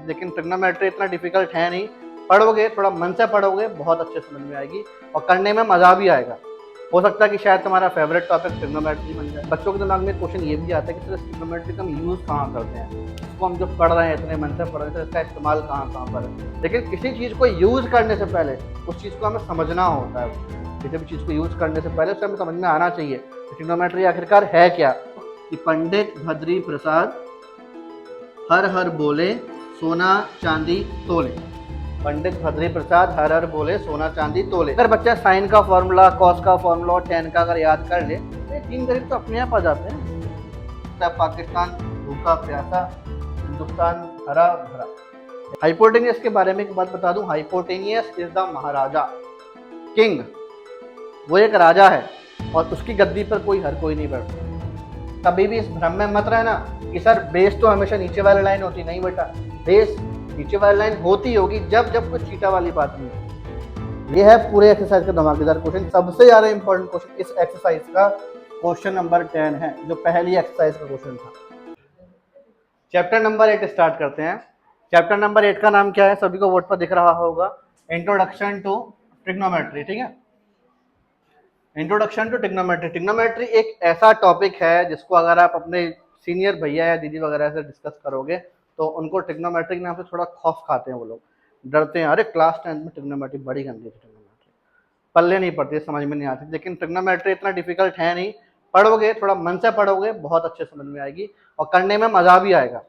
लेकिन ट्रिग्नोमेट्री इतना डिफिकल्ट है नहीं। पढ़ोगे, थोड़ा मन से पढ़ोगे, बहुत अच्छे समझ में आएगी और करने में मज़ा भी आएगा। हो सकता है कि शायद तुम्हारा फेवरेट टॉपिक ट्रिग्नोमेट्री बन जाए। बच्चों के दिमाग में क्वेश्चन ये भी आता है कि सर ट्रिग्नोमेट्री का हम यूज़ कहाँ करते हैं, इसको हम जो पढ़ रहे हैं इतने मन से पढ़ रहे हैं तो इसका इस्तेमाल कहाँ कहाँ पर है। लेकिन किसी चीज़ को यूज़ करने से पहले उस चीज़ को हमें समझना होता है। किसी भी चीज़ को यूज़ करने से पहले उसे हमें समझ में आना चाहिए ट्रिग्नोमेट्री आखिरकार है क्या। कि पंडित भद्री प्रसाद हर हर बोले सोना चांदी तोले। पंडित भद्री प्रसाद हर हर बोले सोना चांदी तोले। अगर बच्चा साइन का फॉर्मूला, कॉस का फॉर्मूला और टेन का अगर याद कर ले तो ये तीन गरीब तो अपने आप आ जाते हैं। पाकिस्तान भूखा प्यासा, हिंदुस्तान हरा भरा। हाइपोटेनियस के बारे में एक बात बता दूं, hypotenuse is the Maharaja, king. वो एक राजा है और उसकी गद्दी पर हर कोई नहीं बैठता। कभी भी इस भ्रम में मत रहना कि सर बेस तो हमेशा नीचे वाली लाइन होती, नहीं बेटा, बेस नीचे वाली लाइन होती होगी जब जब कुछ चीटा वाली बात नहीं होगी। ये है पूरे एक्सरसाइज का धमाकेदार क्वेश्चन। सबसे ज्यादा इंपॉर्टेंट क्वेश्चन इस एक्सरसाइज का क्वेश्चन नंबर 10 है, जो पहली एक्सरसाइज का क्वेश्चन था। चैप्टर नंबर 8 स्टार्ट करते हैं। चैप्टर नंबर 8 का नाम क्या है, सभी को बोर्ड पर दिख रहा होगा, इंट्रोडक्शन टू ट्रिग्नोमेट्री। ठीक है, इंट्रोडक्शन टू ट्रिग्नोमेट्री। ट्रिग्नोमेट्री एक ऐसा टॉपिक है जिसको अगर आप अपने सीनियर भैया या दीदी वगैरह से डिस्कस करोगे तो उनको ट्रिग्नोमेट्री के नाम से थोड़ा खौफ खाते हैं, वो लोग डरते हैं। अरे क्लास 10 में ट्रिग्नोमेट्री बड़ी गंदी थी, ट्रिग्नोमेट्री पल्ले नहीं पड़ती, समझ में नहीं आती। लेकिन ट्रिग्नोमेट्री इतना डिफिकल्ट है नहीं। पढ़ोगे, थोड़ा मन से पढ़ोगे, बहुत अच्छे समझ में आएगी और करने में मज़ा भी आएगा।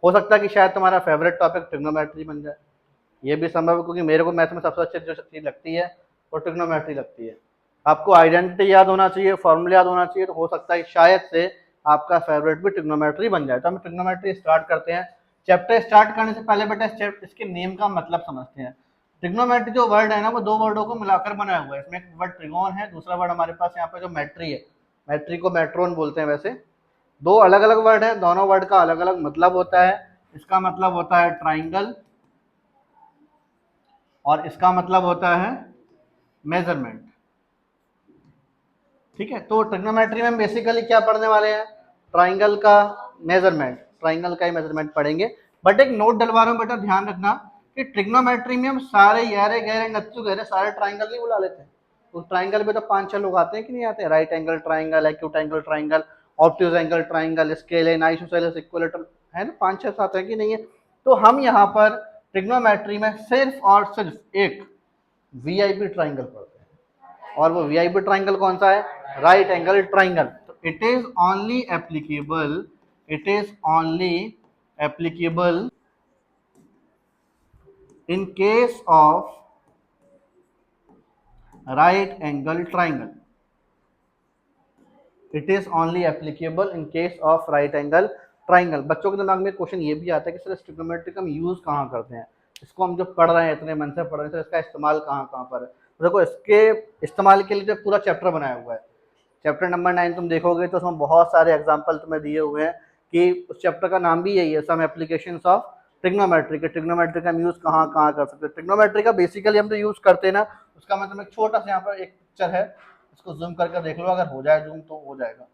हो सकता है कि शायद तुम्हारा फेवरेट टॉपिक ट्रिग्नोमेट्री बन जाए। ये भी संभव है, क्योंकि मेरे को मैथ में सबसे अच्छी जो चीज़ लगती है वो ट्रिग्नोमेट्री लगती है। आपको आइडेंटिटी याद होना चाहिए, फॉर्मूला याद होना चाहिए, तो हो सकता है शायद से आपका फेवरेट भी ट्रिग्नोमेट्री बन जाए। तो हम ट्रिग्नोमेट्री स्टार्ट करते हैं। चैप्टर स्टार्ट करने से पहले बेटा इसके नेम का मतलब समझते हैं। ट्रिग्नोमेट्री जो वर्ड है ना, वो दो वर्डों को मिलाकर बनाया हुआ है। इसमें एक वर्ड ट्रिगोन है, दूसरा वर्ड हमारे पास यहाँ पे जो मैट्री है, मैट्री को मेट्रोन बोलते हैं। वैसे दो अलग अलग वर्ड है, दोनों वर्ड का अलग अलग मतलब होता है। इसका मतलब होता है ट्राइंगल और इसका मतलब होता है मेजरमेंट। ठीक है, तो ट्रिग्नोमेट्री में बेसिकली क्या पढ़ने वाले हैं, ट्राइंगल का मेजरमेंट, ट्राइंगल का ही मेजरमेंट पढ़ेंगे। बट एक नोट डलवा रहा हूं बेटा, ध्यान रखना कि ट्रिग्नोमेट्री में हम सारे यारे गहरे नत्थु गहरे सारे ट्राइंगल नहीं बुला लेते हैं। तो ट्राइंगल में तो 5-6 लोग आते हैं कि नहीं आते, right angle triangle, acute angle triangle, obtuse angle triangle, scalene, isosceles, equilateral, है ना, 5-6-7 है कि नहीं है। तो हम यहाँ पर ट्रिग्नोमेट्री में सिर्फ और सिर्फ एक वीआईपी ट्राइंगल पढ़ते हैं, और वो वीआईपी ट्राइंगल कौन सा है, राइट एंगल ट्राइंगल। तो it is only applicable in case of right angle triangle. It is only applicable in case of right angle triangle. बच्चों के दिमाग में क्वेश्चन ये भी आता है कि सर ट्रिग्नोमेट्री का हम यूज कहाँ करते हैं, इसको हम जो पढ़ रहे हैं इतने मन से पढ़ रहे हैं तो इसका इस्तेमाल कहाँ कहाँ पर है। तो देखो, इसके इस्तेमाल के लिए जो पूरा चैप्टर बनाया हुआ है, चैप्टर नंबर 9 तुम देखोगे तो उसमें बहुत सारे एग्जाम्पल तुम्हें दिए हुए हैं कि उस चैप्टर का नाम भी यही है, सम एप्लीकेशंस ऑफ ट्रिग्नोमेट्री के। ट्रिग्नोमेट्री का हम यूज कहाँ कहाँ कर सकते हैं। ट्रिग्नोमेट्री का बेसिकली हम तो यूज करते हैं ना, उसका मतलब एक छोटा सा यहाँ पर एक पिक्चर है, इसको जूम करके देख लो, अगर हो जाए जूम तो हो जाएगा,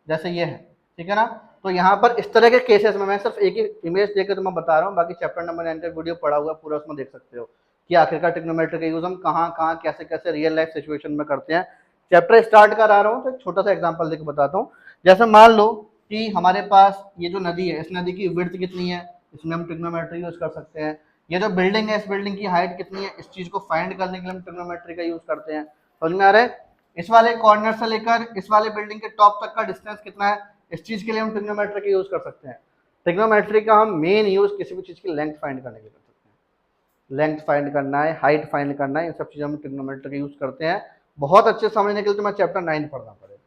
जैसे ये है, ठीक है ना। तो यहाँ पर इस तरह के केसेस में मैं सिर्फ एक ही इमेज देकर तुम्हें बता रहा हूँ, बाकी चैप्टर नंबर 9 का वीडियो पढ़ा हुआ पूरा, उसमें देख सकते हो कि आखिरकार ट्रिग्नोमेट्री का यूज हम कहाँ कहाँ कैसे कैसे रियल लाइफ सिचुएशन में करते हैं। चैप्टर स्टार्ट कर रहा हूँ तो एक छोटा सा एग्जांपल देकर बताता हूँ। जैसे मान लो कि हमारे पास ये जो नदी है, इस नदी की विड्थ कितनी है, इसमें हम ट्रिग्नोमेट्री यूज कर सकते हैं। ये जो बिल्डिंग है, इस बिल्डिंग की हाइट कितनी है, इस चीज को फाइंड करने के लिए हम ट्रिग्नोमेट्री का यूज करते हैं। समझ में आ रहा है। इस वाले कॉर्नर से लेकर इस वाले बिल्डिंग के टॉप तक का डिस्टेंस कितना है, इस चीज के लिए हम ट्रिग्नोमेट्री का यूज कर सकते हैं। ट्रिग्नोमेट्री का हम मेन यूज किसी भी चीज की लेंथ फाइंड करने के लिए कर सकते हैं। लेंथ फाइंड करना है, हाइट फाइंड करना है, इन सब चीजों में ट्रिग्नोमेट्री का यूज करते हैं। बहुत अच्छे समझने के लिए तुम्हें चैप्टर 9 पढ़ना पड़ेगा,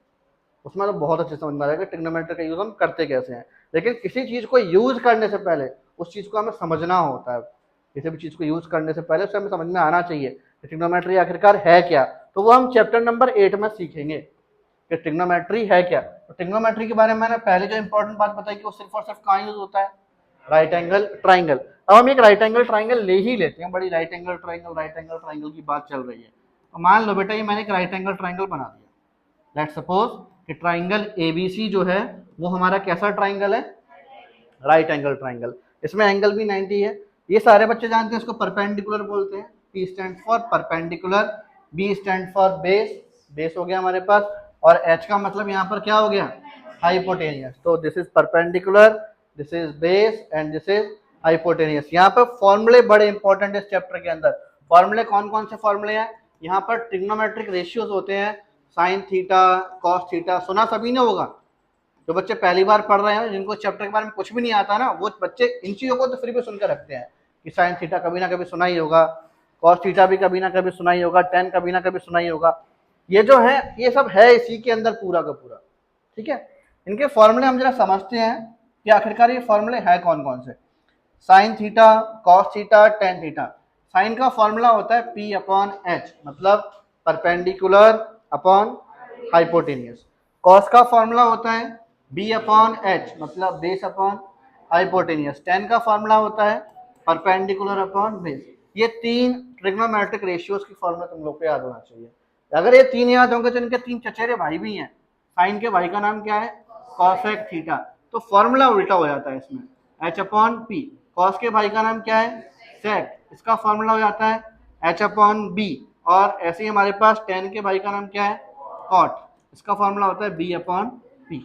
उसमें तो बहुत अच्छे समझ में आ जाएगा ट्रिग्नोमेट्री का यूज हम करते कैसे हैं। लेकिन किसी चीज को यूज करने से पहले उस चीज को हमें समझना होता है। किसी भी चीज को यूज करने से पहले उसे हमें समझ में आना चाहिए कि ट्रिग्नोमेट्री आखिरकार है क्या। तो वो हम चैप्टर नंबर 8 में सीखेंगे कि ट्रिग्नोमेट्री है क्या। तो ट्रिग्नोमेट्री के बारे में मैंने पहले जो इंपॉर्टेंट बात बताई कि वो सिर्फ और सिर्फ कहाँ यूज होता है, राइट एंगल ट्राइंगल। अब हम एक राइट एंगल ट्राइंगल ले ही लेते हैं, बड़ी राइट एंगल ट्राइंगल की बात चल रही है। तो मान लो बेटा, ये मैंने एक राइट एंगल ट्राइंगल बना दिया। लेट्स सपोज कि ट्राइंगल एबीसी जो है वो हमारा कैसा ट्राइंगल है, राइट एंगल ट्राइंगल। इसमें एंगल भी 90 है। ये सारे बच्चे जानते हैं इसको परपेंडिकुलर बोलते हैं। P stand for perpendicular, B stand for base, base हो गया हमारे पास, और H का मतलब यहाँ पर क्या हो गया, हाइपोटेनियस। तो this is perpendicular, this is base and this is hypotenuse. यहाँ पर फॉर्मूले बड़े इंपॉर्टेंट है इस चैप्टर के अंदर। फॉर्मूले कौन कौन से फॉर्मूले हैं, यहाँ पर ट्रिग्नोमेट्रिक रेशियोज होते हैं, साइन थीटा, कॉस थीटा, सुना सभी ने होगा। जो बच्चे पहली बार पढ़ रहे हैं, जिनको चैप्टर के बारे में कुछ भी नहीं आता ना, वो बच्चे इन चीजों को तो फ्री में सुनकर रखते हैं कि साइन थीटा कभी ना कभी सुना ही होगा, कॉस थीटा भी कभी ना कभी सुना ही होगा, टेन कभी ना कभी सुना ही होगा। ये जो है ये सब है इसी के अंदर पूरा का पूरा, ठीक है। इनके फॉर्मूले हम जरा समझते हैं कि आखिरकार ये फॉर्मूले है कौन कौन से। Sine theta, cos theta, tan theta. Sine का फॉर्मूला होता है P अपॉन एच, मतलब परपेंडिकुलर अपॉन हाइपोटेनियस। कॉस का फॉर्मूला होता है B अपॉन एच, मतलब बेस अपॉन हाइपोटेनियस। टेन का फॉर्मूला होता है परपेंडिकुलर अपॉन बेस। ये तीन ट्रिग्नोमेट्रिक रेशियोज की फॉर्मूला तुम लोग को याद होना चाहिए। अगर ये तीन याद होंगे तो इनके तीन चचेरे भाई भी हैं। साइन के भाई का नाम क्या है, कॉसेक थीटा, तो फॉर्मूला उल्टा हो जाता है इसमें, H अपॉन P। कॉस के भाई का नाम क्या है, सेक, इसका फॉर्मूला हो जाता है H अपॉन B। और ऐसे ही हमारे पास टेन के भाई का नाम क्या है, कॉट, इसका फॉर्मूला होता है B अपॉन P।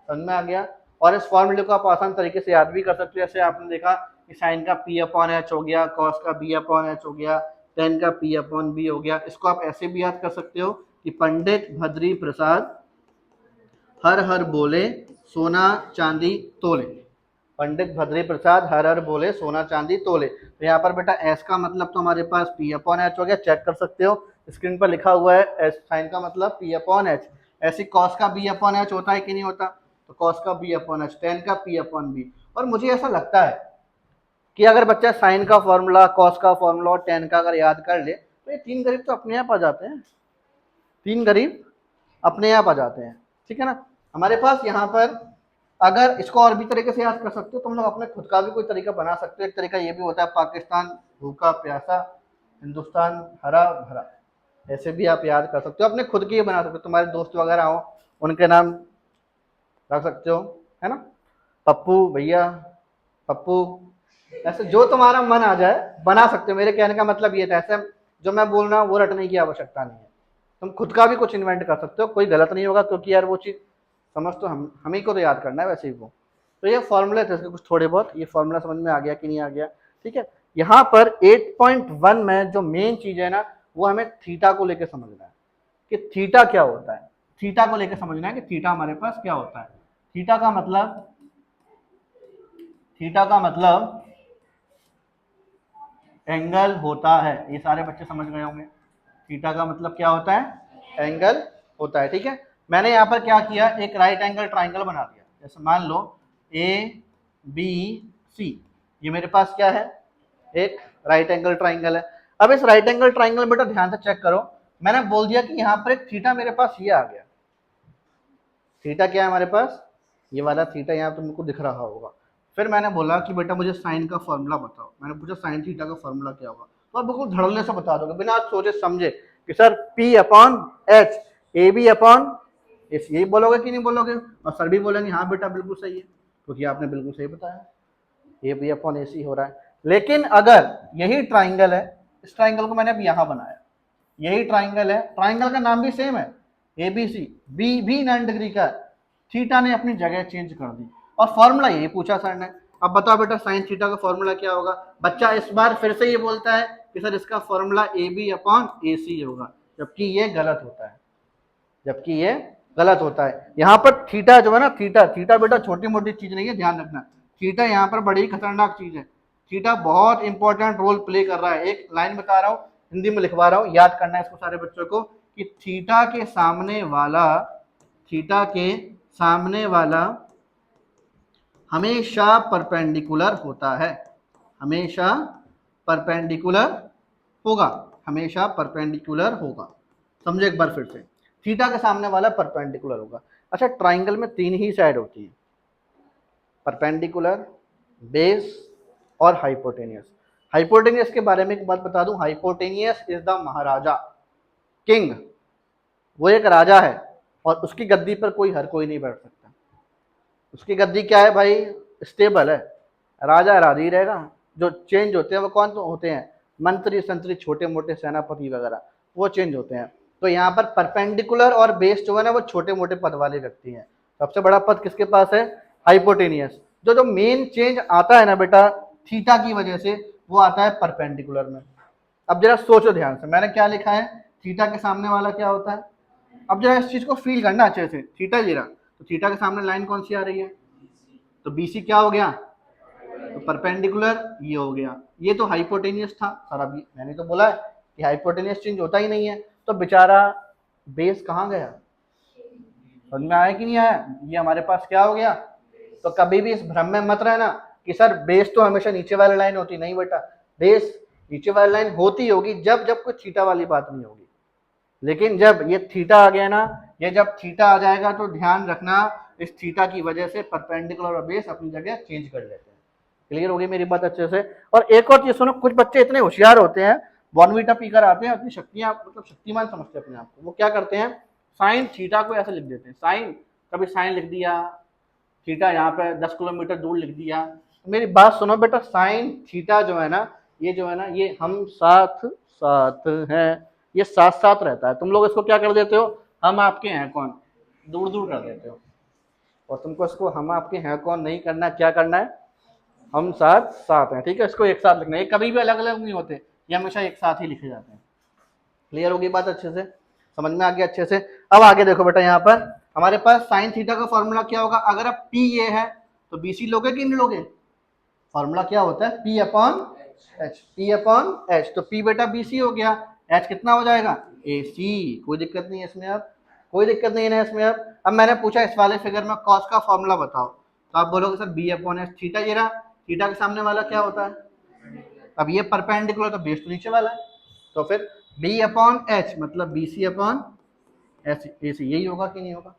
समझ में आ गया। और इस फॉर्मूले को आप आसान तरीके से याद भी कर सकते हो। जैसे आपने देखा कि साइन का P अपॉन एच हो गया, कॉस का B अपॉन एच हो गया, टेन का P अपॉन B हो गया। इसको आप ऐसे भी याद कर सकते हो कि पंडित भद्री प्रसाद हर हर बोले सोना चांदी तोले। पंडित भद्री प्रसाद हर हर बोले सोना चांदी तोले। तो यहाँ पर बेटा एस का मतलब तो हमारे पास P अपॉन एच हो गया, चेक कर सकते हो स्क्रीन पर लिखा हुआ है एस, साइन का मतलब P अपॉन एच। ऐसी कॉस का B अपॉन एच होता है कि नहीं होता, तो कॉस का B अपॉन एच, टेन का P अपॉन B। और मुझे ऐसा लगता है कि अगर बच्चा साइन का फॉर्मूला, कॉस का फॉर्मूला और टेन का अगर याद कर ले तो ये तीन गरीब तो अपने आप आ जाते हैं, तीन गरीब अपने आप आ जाते हैं, ठीक है ना। हमारे पास यहाँ पर अगर इसको और भी तरीके से याद कर सकते हो, तुम लोग अपने खुद का भी कोई तरीका बना सकते हो। एक तरीका ये भी होता है, पाकिस्तान भूखा प्यासा, हिंदुस्तान हरा भरा, ऐसे भी आप याद कर सकते हो, अपने खुद के ही बना सकते हो। तुम्हारे दोस्त वगैरह हो उनके नाम रख सकते हो, है ना, पप्पू भैया, पप्पू, ऐसे जो तुम्हारा मन आ जाए बना सकते हो। मेरे कहने का मतलब ये था, ऐसे जो मैं बोल रहा हूँ वो रटने की आवश्यकता नहीं है, तुम खुद का भी कुछ इन्वेंट कर सकते हो, कोई गलत नहीं होगा, क्योंकि यार वो चीज़ समझ तो हम ही को तो याद करना है वैसे ही वो। तो ये फॉर्मूले थे इसके कुछ थोड़े बहुत, ये फॉर्मूला समझ में आ गया कि नहीं आ गया, ठीक है। यहाँ पर 8.1 में जो मेन चीज है ना, वो हमें थीटा को लेकर समझना है कि थीटा क्या होता है। थीटा को लेकर समझना है कि थीटा हमारे पास क्या होता है। थीटा का मतलब, थीटा का मतलब एंगल होता है, ये सारे बच्चे समझ गए होंगे। थीटा का मतलब क्या होता है, एंगल होता है, ठीक है। मैंने यहाँ पर क्या किया, एक राइट एंगल ट्राइंगल बना दिया। जैसे मान लो ABC, ये मेरे पास क्या है, एक राइट एंगल ट्राइंगल है। अब इस राइट एंगल ट्राइंगल बेटा ध्यान से चेक करो, मैंने बोल दिया कि यहाँ पर एक थीटा मेरे पास ये आ गया। थीटा क्या है हमारे पास, ये वाला थीटा यहाँ तुमको दिख रहा होगा। फिर मैंने बोला कि बेटा मुझे साइन का फॉर्मूला बताओ, मैंने पूछा साइन थीटा का फॉर्मूला क्या होगा, तो आप बिल्कुल धड़ल्ले से बता दोगे बिना सोचे समझे कि sir P upon h, a B upon s, यही बोलोगे कि नहीं बोलोगे। और सर भी बोलेंगे हाँ बेटा बिल्कुल सही है, क्योंकि आपने बिल्कुल सही बताया, ए बी अपॉन ए सी हो रहा है। लेकिन अगर यही ट्राइंगल है, इस ट्राइंगल को मैंने अब यहाँ बनाया, यही ट्राइंगल है, ट्राइंगल का नाम भी सेम है ABC, बी भी 9 डिग्री का है, थीटा ने अपनी जगह चेंज कर दी और फॉर्मूला यही पूछा सर ने। अब बताओ बेटा साइन थीटा का फॉर्मूला क्या होगा। बच्चा इस बार फिर से ये बोलता है कि सर इसका फॉर्मूला AB अपॉन AC होगा, जबकि ये गलत होता है, जबकि ये गलत होता है। यहाँ पर थीटा जो है ना, थीटा, थीटा बेटा छोटी मोटी चीज नहीं है, ध्यान रखना। थीटा यहाँ पर बड़ी खतरनाक चीज है, थीटा बहुत इंपॉर्टेंट रोल प्ले कर रहा है। एक लाइन बता रहा हूँ, हिंदी में लिखवा रहा हूँ, याद करना है इसको सारे बच्चों को कि थीटा के सामने वाला, थीटा के सामने वाला हमेशा परपेंडिकुलर होता है, हमेशा परपेंडिकुलर होगा, हमेशा परपेंडिकुलर होगा। समझो एक बार फिर से, थीटा के सामने वाला परपेंडिकुलर होगा। अच्छा, ट्राइंगल में तीन ही साइड होती है, परपेंडिकुलर, बेस और हाइपोटेनियस। हाइपोटेनियस के बारे में एक बात बता दूं, hypotenuse is the Maharaja, king, वो एक राजा है और उसकी गद्दी पर कोई हर कोई नहीं बैठ सकता। उसकी गद्दी क्या है भाई, स्टेबल है, राजा राजा ही रहेगा। जो चेंज होते हैं वो कौन तो होते हैं, मंत्री संतरी, छोटे मोटे सेनापति वगैरह, वो चेंज होते हैं। तो यहाँ पर परपेंडिकुलर और बेस जो है ना वो छोटे मोटे पद वाले व्यक्ति हैं। सबसे बड़ा पद किसके पास है, हाइपोटेनियस। जो मेन चेंज आता है ना बेटा थीटा की वजह से, वो आता है परपेंडिकुलर में। अब जरा सोचो ध्यान से, मैंने क्या लिखा है, थीटा के सामने वाला क्या होता है। अब जरा इस चीज को फील करना अच्छे से, थीटा जीरा, तो थीटा के सामने लाइन कौन सी आ रही है, तो बीसी क्या हो गया, तो परपेंडिकुलर ये हो गया। ये तो हाइपोटेनियस था सर, अभी मैंने तो बोला है कि हाइपोटेनियस चेंज होता ही नहीं है। तो बेचारा बेस कहाँ गया, समझ में आया कि नहीं आया, ये हमारे पास क्या हो गया। तो कभी भी इस भ्रम में मत रहना कि सर बेस तो हमेशा नीचे वाली लाइन होती, नहीं बेटा, बेस नीचे वाली लाइन होती होगी जब जब कोई थीटा वाली बात नहीं होगी। लेकिन जब ये थीटा आ गया ना, ये जब थीटा आ जाएगा तो ध्यान रखना इस थीटा की वजह से परपेंडिकुलर और बेस अपनी जगह चेंज कर लेते हैं। क्लियर हो गई मेरी बात अच्छे से। और एक और चीज सुनो, कुछ बच्चे इतने होशियार होते हैं, बॉर्नवीटा पीकर आते हैं, अपनी शक्तियां मतलब शक्तिमान समझते हैं अपने आप को। वो क्या करते हैं, साइन थीटा को ऐसे लिख देते हैं, साइन, कभी साइन लिख दिया, थीटा यहाँ पे 10 किलोमीटर दूर लिख दिया। मेरी बात सुनो बेटा, साइन थीटा जो है ना, ये जो है ना, ये हम साथ साथ हैं, ये साथ साथ रहता है। तुम लोग इसको क्या कर देते हो, हम आपके हैं कौन, दूर दूर कर देते हो। और तुमको इसको हम आपके हैं कौन नहीं करना, क्या करना है, हम साथ साथ हैं। ठीक है, इसको एक साथ लिखना है, ये कभी भी अलग अलग नहीं होते, ये हमेशा एक साथ ही लिखे जाते हैं। क्लियर होगी बात अच्छे से, समझ में आ गया अच्छे से। अब आगे देखो बेटा, यहाँ पर हमारे पास साइन थीटा का फॉर्मूला क्या होगा, अगर अब पी ये है तो बीसी लोगे कि नहीं लोगे, फॉर्मूला क्या होता है, P upon H, P upon H. तो पी बेटा बीसी हो गया, एच कितना हो जाएगा, ए सी। कोई दिक्कत नहीं है इसमें, अब कोई दिक्कत नहीं है इसमें। अब मैंने पूछा इस वाले फिगर में कॉस का फॉर्मूला बताओ, तो आप बोलोगे sir b upon h, theta ये रहा, थीटा के सामने वाला क्या होता है, अब ये परपेंडिकुलर तो बेस तो नीचे वाला है, तो फिर बी अपॉन एच मतलब बी सी अपॉन ए सी, यही होगा कि नहीं होगा,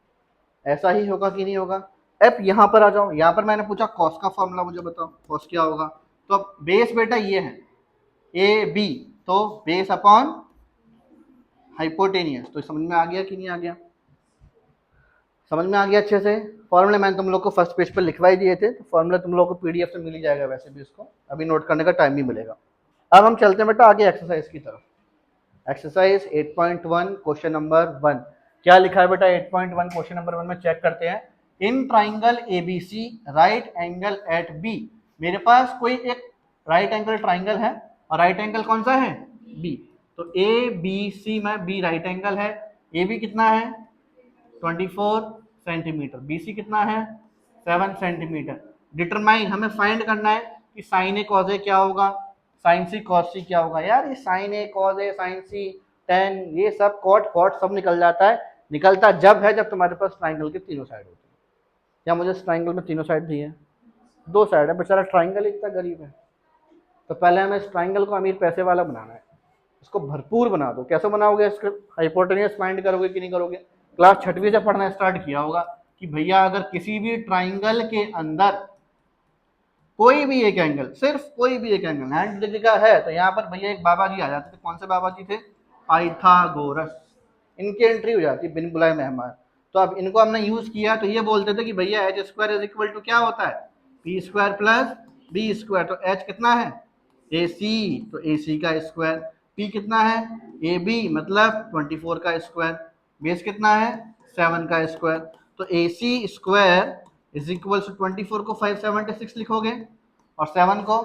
ऐसा ही होगा कि नहीं होगा। अब यहाँ पर आ जाओ, यहाँ पर मैंने पूछा कॉस का फॉर्मूला मुझे बताओ, कॉस क्या होगा। तो अब बेस बेटा ये है ए बी, तो बेस अपॉन हाइपोटेनियस। तो समझ में आ गया कि नहीं आ गया, समझ में आ गया अच्छे से। फॉर्मूले मैंने तुम लोग को फर्स्ट पेज पर लिखवाई दिए थे, तो फॉर्मूला तुम लोग को पीडीएफ से मिल ही जाएगा, वैसे भी इसको अभी नोट करने का टाइम भी मिलेगा। अब हम चलते हैं बेटा आगे एक्सरसाइज की तरफ। एक्सरसाइज 8.1 क्वेश्चन नंबर 1, क्या लिखा है बेटा 8.1 क्वेश्चन नंबर 1 में, चेक करते हैं। In triangle ABC right angle at B, मेरे पास कोई एक राइट एंगल ट्राइंगल है, और राइट एंगल कौन सा है, बी। तो ए बी सी में बी राइट एंगल है, ए बी कितना है 24 सेंटीमीटर, बी सी कितना है 7 सेंटीमीटर। डिटरमाइन, हमें फाइंड करना है कि साइन ए कॉज ए क्या होगा, साइन सी कॉस सी क्या होगा। यार ये sign A cos A sign C ten, ये सब कॉट कॉट सब निकल जाता है, निकलता जब है जब तुम्हारे पास ट्राइंगल के तीनों साइड होती है। या मुझे इस ट्राइंगल में तीनों साइड दी है, दो साइड है, बेचारा ट्राइंगल इतना गरीब है। तो पहले हमें इस ट्राइंगल को अमीर पैसे वाला बनाना है, इसको भरपूर बना दो। कैसे बनाओगे, इसके हाइपोटेनियस फाइंड करोगे कि नहीं करोगे, क्लास 6वीं से पढ़ना स्टार्ट किया होगा कि भैया अगर किसी भी ट्राइंगल के अंदर कोई भी एक एंगल, सिर्फ कोई भी एक एंगल 90 डिग्री का है, तो यहाँ पर भैया एक बाबा जी आ जाते थे। कौन से बाबा जी थे, पाइथागोरस, इनकी एंट्री हो जाती बिन बुलाए मेहमान। तो अब इनको हमने यूज किया, तो ये बोलते थे कि भैया H square is equal to क्या होता है, P square plus B square. तो एच कितना है ए सी, तो ए सी का स्क्वायर, पी कितना है ए बी मतलब 24 का स्क्वायर, बेस कितना है 7 का स्क्वायर। तो A C square is equal to 24 को 576 लिखोगे और 7 को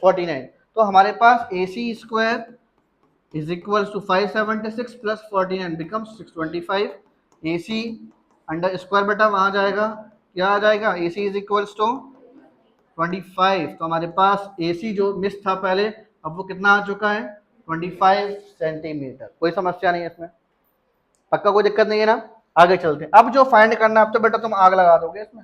49। तो हमारे पास A C square is equal to 576 plus 49 becomes 625। A C under square बेटा वहां जाएगा, क्या आ जाएगा, A C is equal to 25। तो हमारे पास ए सी जो मिस था पहले, अब वो कितना आ चुका है 25 सेंटीमीटर। कोई समस्या नहीं है इसमें, पक्का कोई दिक्कत नहीं है ना। आगे चलते हैं, अब जो फाइंड करना है, अब तो बेटा तुम आग लगा दोगे इसमें,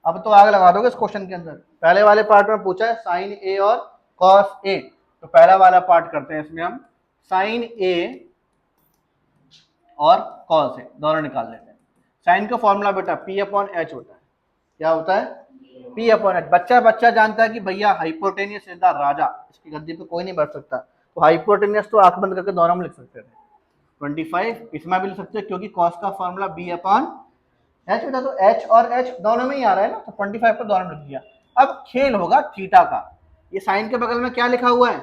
अब तो आग लगा दोगे इस क्वेश्चन के अंदर। पहले वाले पार्ट में पूछा है साइन ए और कॉस ए, तो पहला वाला पार्ट करते हैं, इसमें हम साइन ए और कॉस ए दोनों निकाल लेते हैं। साइन का फॉर्मूला बेटा पी अपॉन एच होता है, क्या होता है पी अपॉन एच। बच्चा बच्चा जानता है कि भैया हाइपोटेनियस इज द राजा, इसकी गद्दी पे कोई नहीं बैठ सकता। तो हाइपोटेनियस तो आंख बंद करके दोनों में लिख सकते थे, 25 इसमें भी लिख सकते हैं क्योंकि कॉस का फॉर्मूला बी अपॉन एच बेटा। तो एच और एच दोनों में ही आ रहा है ना, तो 25 पर दोनों में लिख दिया। अब खेल होगा थीटा का, ये साइन के बगल में क्या लिखा हुआ है,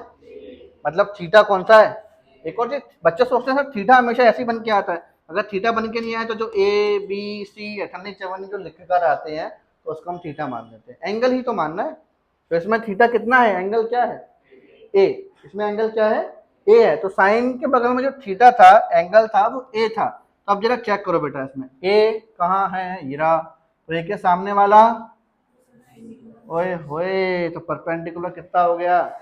मतलब थीटा कौन सा है। एक और चीज बच्चे सोचते हैं सर थीटा हमेशा ऐसे ही बन के आता है, अगर थीटा बन के नहीं आया तो जो ए बी सी अठन्नी चवन्नी जो लिख कर आते हैं तो उसको हम थीटा मान लेते हैं, एंगल ही तो मानना है। तो इसमें थीटा कितना है, एंगल क्या है ए, इसमें एंगल क्या है ए है, तो साइन के बगल में जो थीटा था एंगल था वो ए था। तो अब जरा चेक करो बेटा इसमें ए कहाँ है, ये रहा, तो ए के सामने वाला, ओए होए तो परपेंडिकुलर कितना हो गया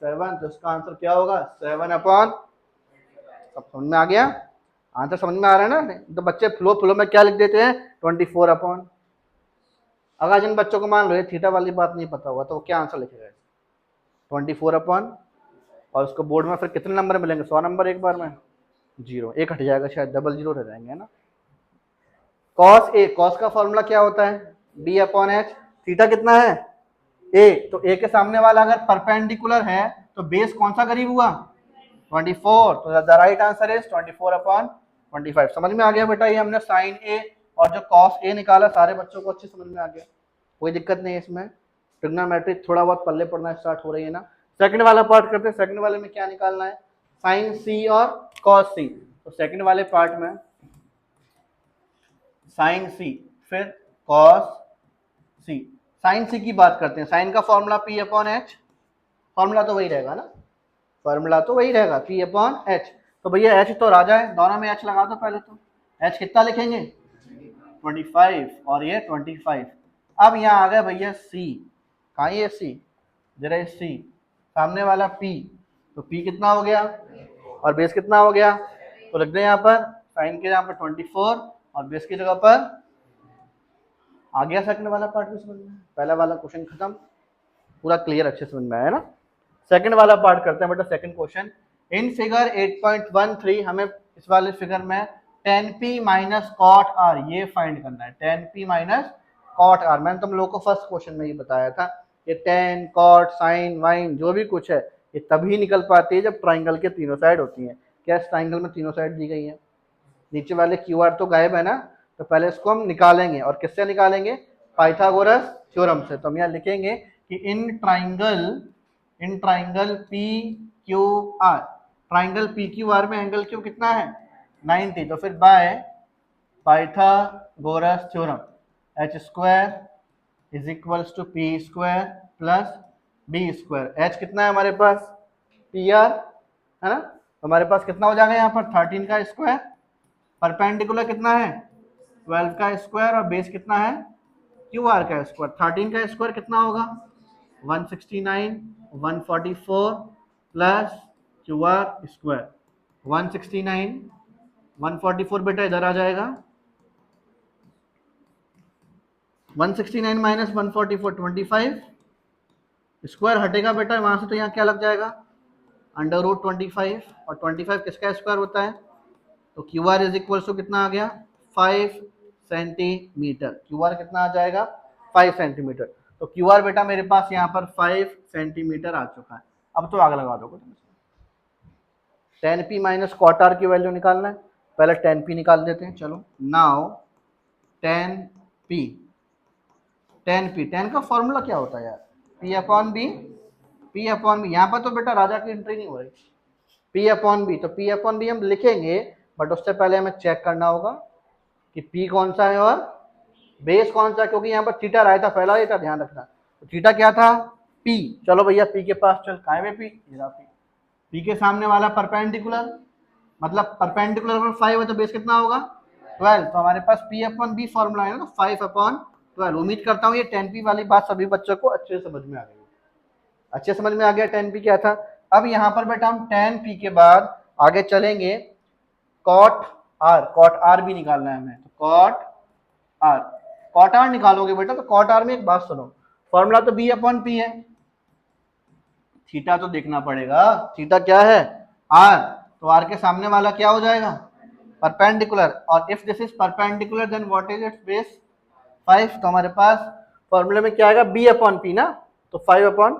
7, तो इसका आंसर क्या होगा 7/, सब समझ में आ गया, आंसर समझ में आ रहा है ना। तो बच्चे फ्लो फ्लो में क्या लिख देते हैं 24/। अगर जिन बच्चों को मान लो ये थीटा वाली बात नहीं पता होगा तो वो क्या आंसर लिखेगा 24/, और उसको बोर्ड में फिर कितने नंबर मिलेंगे 100 नंबर एक बार में, 0 एक हट जाएगा शायद, डबल 0 रह जाएंगे ना। कॉस ए, कॉस का फॉर्मूला क्या होता है B/H, थीटा कितना है ए, तो ए के सामने वाला अगर परपेंडिकुलर है तो बेस कौन सा करीब हुआ 24, तो द राइट आंसर इज 24/25। समझ में आ गया बेटा, ये हमने साइन ए और जो कॉस ए निकाला सारे बच्चों को अच्छे समझ में आ गया, कोई दिक्कत नहीं है इसमें। ट्रिग्नोमेट्री थोड़ा बहुत पल्ले पढ़ना स्टार्ट हो रही है ना। सेकंड वाला पार्ट करते हैं, सेकंड वाले में क्या निकालना है साइन सी और कॉस सी। तो सेकंड वाले पार्ट में साइन सी फिर कॉस सी, साइन सी की बात करते हैं, साइन का फॉर्मूला P/H, फॉर्मूला तो वही रहेगा ना, फॉर्मूला तो वही रहेगा P/H। तो भैया H तो राजा है, दोनों में H लगा दो पहले, तो H कितना लिखेंगे 25 और ये 25। अब यहाँ आ गया भैया C, कहाँ ये C, जरा C सामने वाला P, तो P कितना हो गया और बेस कितना हो गया, तो लिख दें यहाँ पर साइन के यहाँ पर 24 और बेस की जगह पर, आ गया सेकंड वाला पार्ट भी समझ में, पहला वाला क्वेश्चन खत्म, पूरा क्लियर अच्छे समझ में आया ना। सेकंड वाला पार्ट करते हैं बेटा, सेकंड क्वेश्चन इन फिगर 8.13 हमें इस वाले फिगर में tan p minus cot R ये फाइंड करना है, tan p minus cot R. मैंने तुम लोगों को फर्स्ट क्वेश्चन में ही बताया था कि tan कॉट साइन वाइन जो भी कुछ है ये तभी निकल पाती है जब ट्राइंगल के तीनों साइड होती हैं। क्या इस ट्राइंगल में तीनों साइड दी गई है, नीचे वाले क्यू आर तो गायब है ना, तो पहले इसको हम निकालेंगे, और किससे निकालेंगे पाइथागोरस थ्योरम से। तो हम यहाँ लिखेंगे कि in triangle P Q R, triangle P Q R में एंगल क्यू कितना है 90, तो फिर by Pythagoras theorem h² is equals to p² plus b²। h कितना है हमारे पास pr है ना, तो हमारे पास कितना हो जाएगा यहाँ पर 13 का स्क्वायर, परपेंडिकुलर कितना है 12 का स्क्वायर और बेस कितना है क्यू आर का स्क्वायर। 13 का स्क्वायर कितना होगा 169, 144 प्लस क्यू आर स्क्वायर 169, 144 बेटा इधर आ जाएगा, 169 माइनस 144 25, स्क्वायर हटेगा बेटा वहां से, तो यहाँ क्या लग जाएगा √25, और 25 किसका स्क्वायर होता है, तो Q R is equal to कितना आ गया 5 सेंटीमीटर, क्यू आर कितना आ जाएगा 5 सेंटीमीटर। तो क्यू आर बेटा मेरे पास यहाँ पर 5 सेंटीमीटर आ चुका है। अब तो आग लगा दोगे, tan p minus cot R की वैल्यू निकालना है, पहले tan p निकाल देते हैं। चलो नाउ tan p, tan का फॉर्मूला क्या होता है यार P/B, P/B। यहाँ पर तो बेटा राजा की एंट्री नहीं हो रही, P/B, तो P/B हम लिखेंगे, बट उससे पहले हमें चेक करना होगा कि P कौन सा है और बेस कौन सा, क्योंकि यहाँ पर थीटा रहा था पहला, ये का ध्यान रखना। तो थीटा क्या था P, चलो भैया P के पास चल, काय में P के सामने वाला परपेंडिकुलर, मतलब परपेंडिकुलर अगर 5 है तो बेस कितना होगा 12, तो हमारे पास P/B फॉर्मूला है ना 5/12। उम्मीद करता हूँ ये tan p वाली बात सभी बच्चों को अच्छे से समझ में आ गई, अच्छे समझ में आ गया tan p क्या था। अब यहाँ पर बेटा हम tan p के बाद आगे चलेंगे, cot r भी निकालना है हमें, तो cot r निकालोगे बेटा, तो cot r में एक बात सुनो, फॉर्मूला तो B/P है, थीटा तो देखना पड़ेगा, थीटा क्या है r, तो r के सामने वाला क्या हो जाएगा परपेंडिकुलर, और if this is perpendicular then what is its base 5, तो हमारे पास फॉर्मूले में क्या आएगा B/P ना, तो 5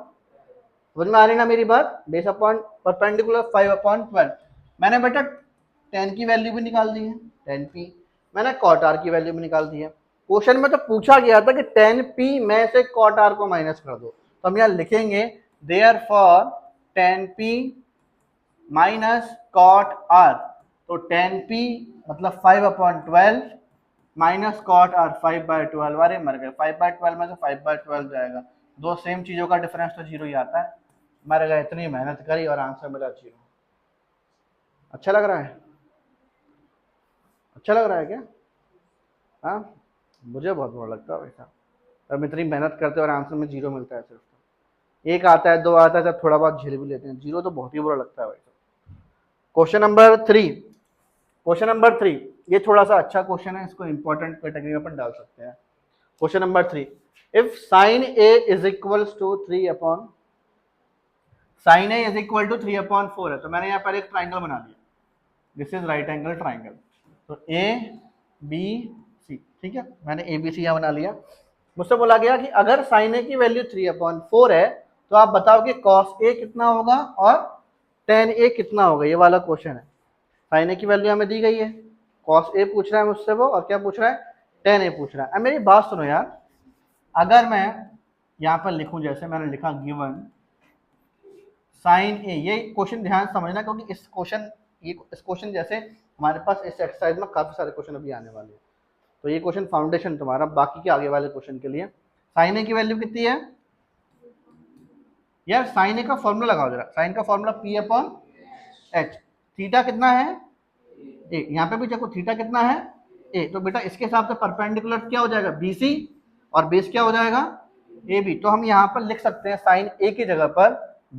समझ में आ रही ना मेरी बात, बेस अपॉन परपेंडिकुलर 5/12। मैंने बेटा tan की वैल्यू भी निकाल दी है, tan p, मैंने cot r की वैल्यू भी निकाल दी है। क्वेश्चन में तो पूछा गया था कि 10p में से cot r को माइनस कर दो, तो हम यहाँ लिखेंगे therefore 10p minus cot r, तो 10p मतलब 5/12 माइनस कॉट आर 5/12। अरे मर गए, 5/12 में से 5/12 जाएगा, दो सेम चीजों का डिफरेंस तो जीरो ही आता है। मर गए, इतनी मेहनत करी और आंसर मिला जीरो। अच्छा लग रहा है? अच्छा लग रहा है क्या? हाँ, मुझे बहुत बुरा लगता है वैसा, हम इतनी मेहनत करते हैं और आंसर में जीरो मिलता है। सिर्फ एक आता है, दो आता है, जब थोड़ा बहुत झेल भी लेते हैं, जीरो तो बहुत ही बुरा लगता है वैसा। क्वेश्चन नंबर 3, क्वेश्चन नंबर 3 ये थोड़ा सा अच्छा क्वेश्चन है, इसको इंपॉर्टेंट कैटेगरी में अपन डाल सकते हैं। Question number 3, if sine A is equals to 3 upon sine A is equal to 3/4 है, तो मैंने यहाँ पर एक ट्राइंगल बना दिया, this is right angle triangle, तो ए बी सी, ठीक है, मैंने ए बी सी यहाँ बना लिया। मुझसे बोला गया कि अगर साइन ए की वैल्यू 3/4 है तो आप बताओ कि कॉस ए कितना होगा और टेन ए कितना होगा, ये वाला क्वेश्चन है। साइन ए की वैल्यू हमें दी गई है, कॉस ए पूछ रहा है मुझसे वो, और क्या पूछ रहा है, टेन ए पूछ रहा है। अब मेरी बात सुनो यार, अगर मैं यहाँ पर लिखूं जैसे मैंने लिखा गिवन साइन ए, ये क्वेश्चन ध्यान समझना, क्योंकि इस क्वेश्चन जैसे हमारे पास इस एक्सरसाइज में काफी सारे क्वेश्चन अभी आने वाले हैं, तो ये क्वेश्चन फाउंडेशन तुम्हारा बाकी के आगे वाले क्वेश्चन के लिए। साइन ए की वैल्यू कितनी है यार, साइन ए का फॉर्मूला लगाओ जरा, साइन का फॉर्मूला p/h, थीटा कितना है ए, यहाँ पे भी देखो थीटा कितना है ए, तो बेटा इसके हिसाब से परपेंडिकुलर क्या हो जाएगा BC, और बेस क्या हो जाएगा AB, तो हम यहाँ पर लिख सकते हैं साइन ए की जगह पर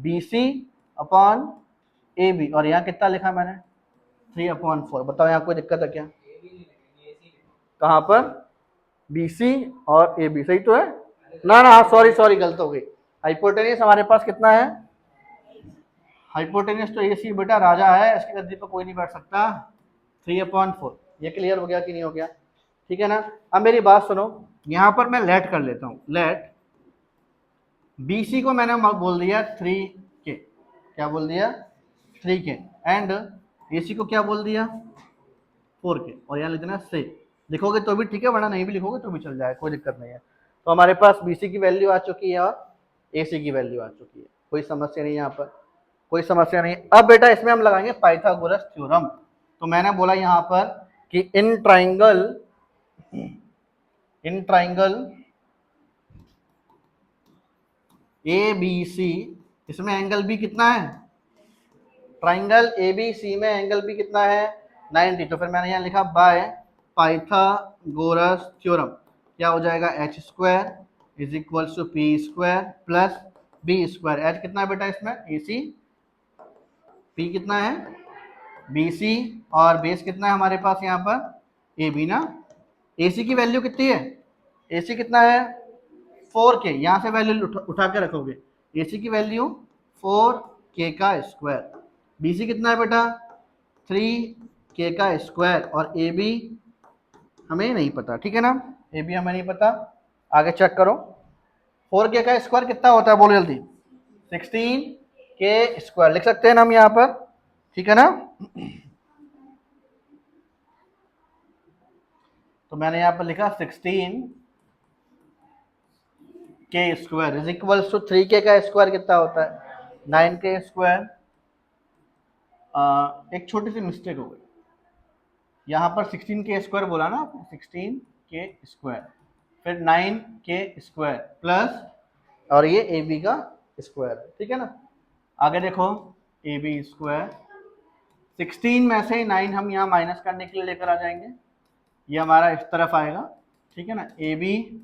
BC/AB, और यहाँ कितना लिखा मैंने 3/4। बताओ यहाँ कोई दिक्कत है क्या? कहाँ पर BC और AB सही तो है ना? हाँ सॉरी गलत हो गई, हाइपोटेनियस हमारे पास कितना है, हाइपोटेनियस तो AC बेटा राजा है, इसकी गद्दी पर कोई नहीं बैठ सकता, 3/4। ये क्लियर हो गया कि नहीं हो गया? ठीक है ना। अब मेरी बात सुनो, यहां पर मैं लेट कर लेता हूं, लेट BC को मैंने बोल दिया 3K, क्या बोल दिया 3K, एंड AC को क्या बोल दिया 4K, और यहाँ लिख देना से, लिखोगे तो भी ठीक है, वरना नहीं भी लिखोगे तो भी चल जाए, कोई दिक्कत नहीं है। तो हमारे पास BC की वैल्यू आ चुकी है और AC की वैल्यू आ चुकी है, कोई समस्या नहीं, यहाँ पर कोई समस्या नहीं। अब बेटा इसमें हम लगाएंगे पाइथागोरस थ्योरम। तो मैंने बोला यहाँ पर कि इन ट्राइंगल ABC, इसमें एंगल भी कितना है, ट्राइंगल ABC में एंगल भी कितना है 90, तो फिर मैंने यहाँ लिखा बाय पाइथागोरस थ्योरम, क्या हो जाएगा h² is equal to p² plus b²। h कितना है बेटा इसमें AC, p कितना है BC, और बेस कितना है हमारे पास यहाँ पर AB ना। AC की वैल्यू कितनी है, AC कितना है 4K, यहाँ से वैल्यू उठा के रखोगे, AC की वैल्यू 4K का स्क्वायर, BC कितना है बेटा 3K का स्क्वायर, और AB हमें नहीं पता, ठीक है ना, AB हमें नहीं पता। आगे चेक करो, 4K का स्क्वायर कितना होता है, बोलो जल्दी, 16K² लिख सकते हैं ना हम यहाँ पर, ठीक है ना। तो मैंने यहाँ पर लिखा 16K² is equals to 3K का स्क्वायर कितना होता है 9K²। एक छोटी सी मिस्टेक हो गई, यहाँ पर 16K² बोला ना, 16K², फिर 9K² प्लस, और ये AB का स्क्वायर, ठीक है ना। आगे देखो AB², 16 में से 9 हम यहाँ माइनस करने के लिए लेकर आ जाएंगे, ये हमारा इस तरफ आएगा, ठीक है ना। AB²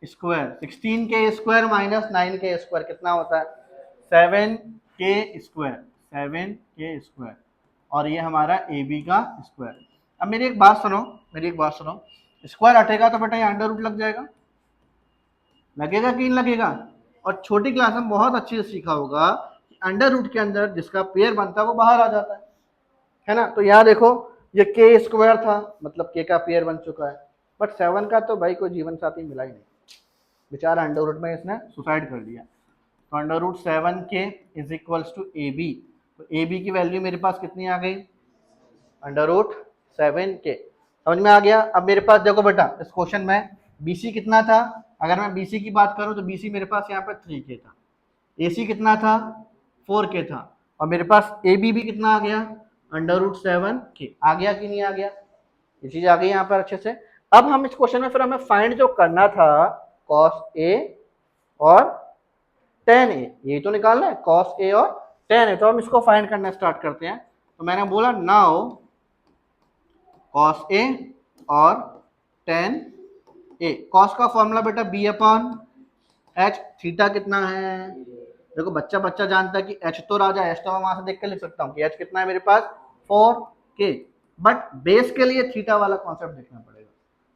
16K² माइनस 9K² कितना होता है 7K², 7K², और ये हमारा AB का स्क्वायर। अब मेरी एक बात सुनो, स्क्वायर हटेगा तो बेटा ये अंडर रूट लग जाएगा, लगेगा कि नहीं लगेगा। और छोटी क्लास में बहुत अच्छे से सीखा होगा कि अंडर रूट के अंदर जिसका पेयर बनता है वो बाहर आ जाता है ना। तो यहाँ देखो ये K² था, मतलब K का पेयर बन चुका है, बट 7 का तो भाई कोई जीवन साथी मिला ही नहीं, बेचारा अंडर रूट में इसने सुसाइड कर लिया। तो under root 7K is equals to AB, तो AB की वैल्यू मेरे पास कितनी आ गई अंडर रूट 7K। समझ में आ गया। अब मेरे पास देखो बेटा इस क्वेश्चन में BC कितना था, अगर मैं BC की बात करूं तो BC मेरे पास यहाँ पर 3K था, AC कितना था 4K था, और मेरे पास AB भी कितना आ गया √7K आ गया कि नहीं आ गया, ये चीज आ गई यहाँ पर अच्छे से। अब हम इस क्वेश्चन में फिर हमें फाइंड जो करना था cos A और tan A, ये तो निकालना है cos A और tan A, तो हम इसको फाइंड करना स्टार्ट करते हैं। तो मैंने बोला नाउ cos A और tan A, cos का फॉर्मूला बेटा B/H, थीटा कितना है, देखो बच्चा बच्चा जानता है कि H तो राजा, H तो मैं वहां से देख के लिख सकता हूँ कि H कितना है मेरे पास 4K, बट बेस के लिए थीटा वाला कॉन्सेप्ट देखना पड़ेगा।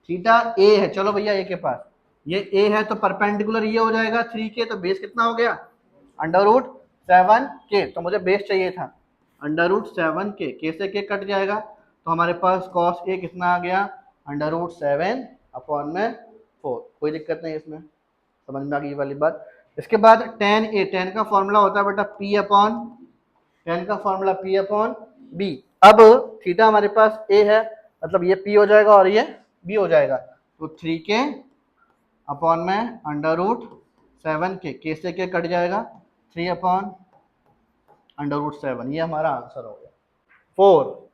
थीटा A है, चलो भैया A के पास ये A है तो परपेंडिकुलर ये हो जाएगा 3K, तो बेस कितना हो गया √7K, तो मुझे बेस चाहिए था √7K, K से K कट जाएगा तो हमारे पास cos A कितना आ गया √7/4, कोई दिक्कत नहीं इसमें, समझ में आ गई वाली बात। इसके बाद tan A, tan का फॉर्मूला होता है बेटा tan का फॉर्मूला P/B। अब थीटा हमारे पास A है, मतलब ये P हो जाएगा और ये B हो जाएगा, तो 3K अपॉन में √7K, K से K कट जाएगा 3/√7, ये हमारा आंसर हो गया 4।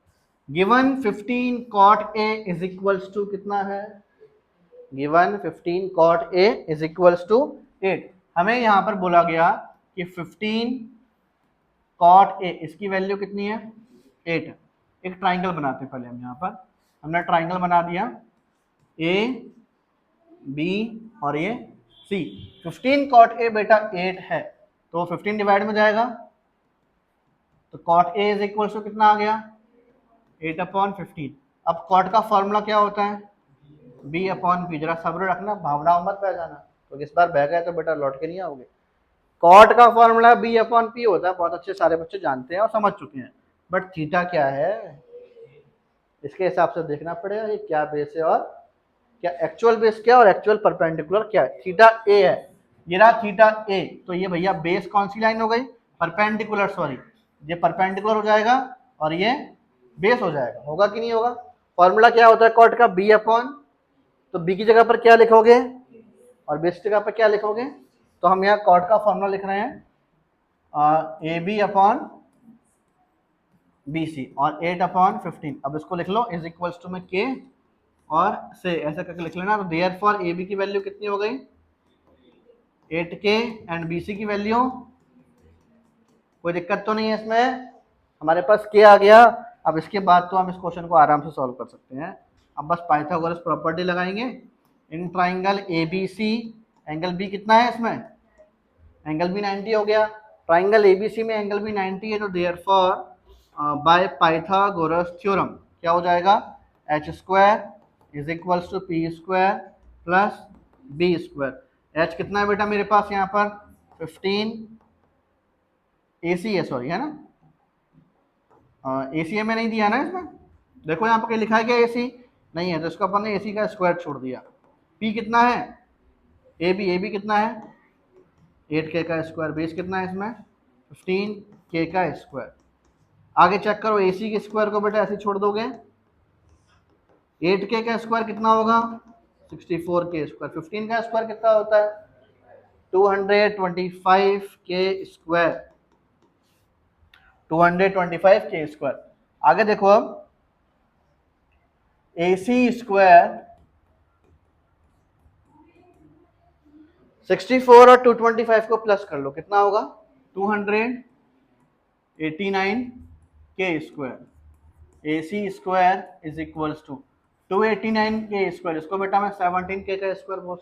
Given 15 cot A is equals to कितना है, given 15 cot A is equals to 8। हमें यहाँ पर बोला गया कि 15 cot A इसकी वैल्यू कितनी है 8 है। एक ट्राइंगल बनाते हैं पहले हम, यहाँ पर हमने ट्राइंगल बना दिया A B और ये C। 15 cot A बेटा 8 है तो 15 डिवाइड में जाएगा, तो cot A is equals to कितना आ गया 8/15। अब cot का फॉर्मूला क्या होता है B/P, जरा सब्र रखना, भावनाओं मत बह जाना, तो इस बार बह गए तो बेटा लौट के नहीं आओगे। कॉट का फॉर्मूला B/P होता है, बहुत अच्छे सारे बच्चे जानते हैं और समझ चुके हैं, बट थीटा क्या है इसके हिसाब से देखना पड़ेगा ये क्या बेस है और क्या एक्चुअल बेस क्या और एक्चुअल परपेंडिकुलर क्या है। थीटा A है, ये रहा थीटा A, तो ये भैया बेस कौन सी लाइन हो गई परपेंडिकुलर, सॉरी ये परपेंडिकुलर हो जाएगा और ये बेस हो जाएगा, होगा कि नहीं होगा। फॉर्मूला क्या होता है कॉट का B/, तो B की जगह पर क्या लिखोगे और बेस की जगह पर क्या लिखोगे, तो हम यहाँ कॉट का फॉर्मूला लिख रहे हैं AB/BC और 8/15। अब इसको लिख लो इज इक्वल्स टू में K और से ऐसा करके लिख लेना, तो देयरफॉर AB की वैल्यू कितनी हो गई 8K एंड BC की वैल्यू, कोई दिक्कत तो नहीं है इसमें, हमारे पास K आ गया। अब इसके बाद तो हम इस क्वेश्चन को आराम से सॉल्व कर सकते हैं। अब बस पाइथागोरस प्रॉपर्टी लगाएंगे, in triangle ABC angle B कितना है इसमें, एंगल B 90 हो गया, ट्राइंगल ABC में एंगल B 90 है, तो देयरफॉर बाय पाइथागोरस थ्योरम क्या हो जाएगा h² is equals to P² plus B²। h कितना है बेटा मेरे पास यहाँ पर 15 AC है, सॉरी है ना, AC में नहीं दिया ना इसमें, देखो यहाँ पर लिखा है क्या AC नहीं है, तो इसको अपन ने AC का स्क्वायर छोड़ दिया। P कितना है AB कितना है 8K का स्क्वायर, बेस कितना है इसमें 15K का स्क्वायर। आगे चेक करो AC के स्क्वायर को बेटा ऐसे छोड़ दोगे, 8K का स्क्वायर कितना होगा 64K स्क्वायर, 15 का स्क्वायर कितना होता है 225K स्क्वायर, 225K स्क्वायर। आगे देखो अब AC स्क्वायर 64 और 225 को प्लस कर लो कितना होगा 289K square. AC square is equals to 289K square, इसको बेटा मैं 17K का स्क्वायर बोल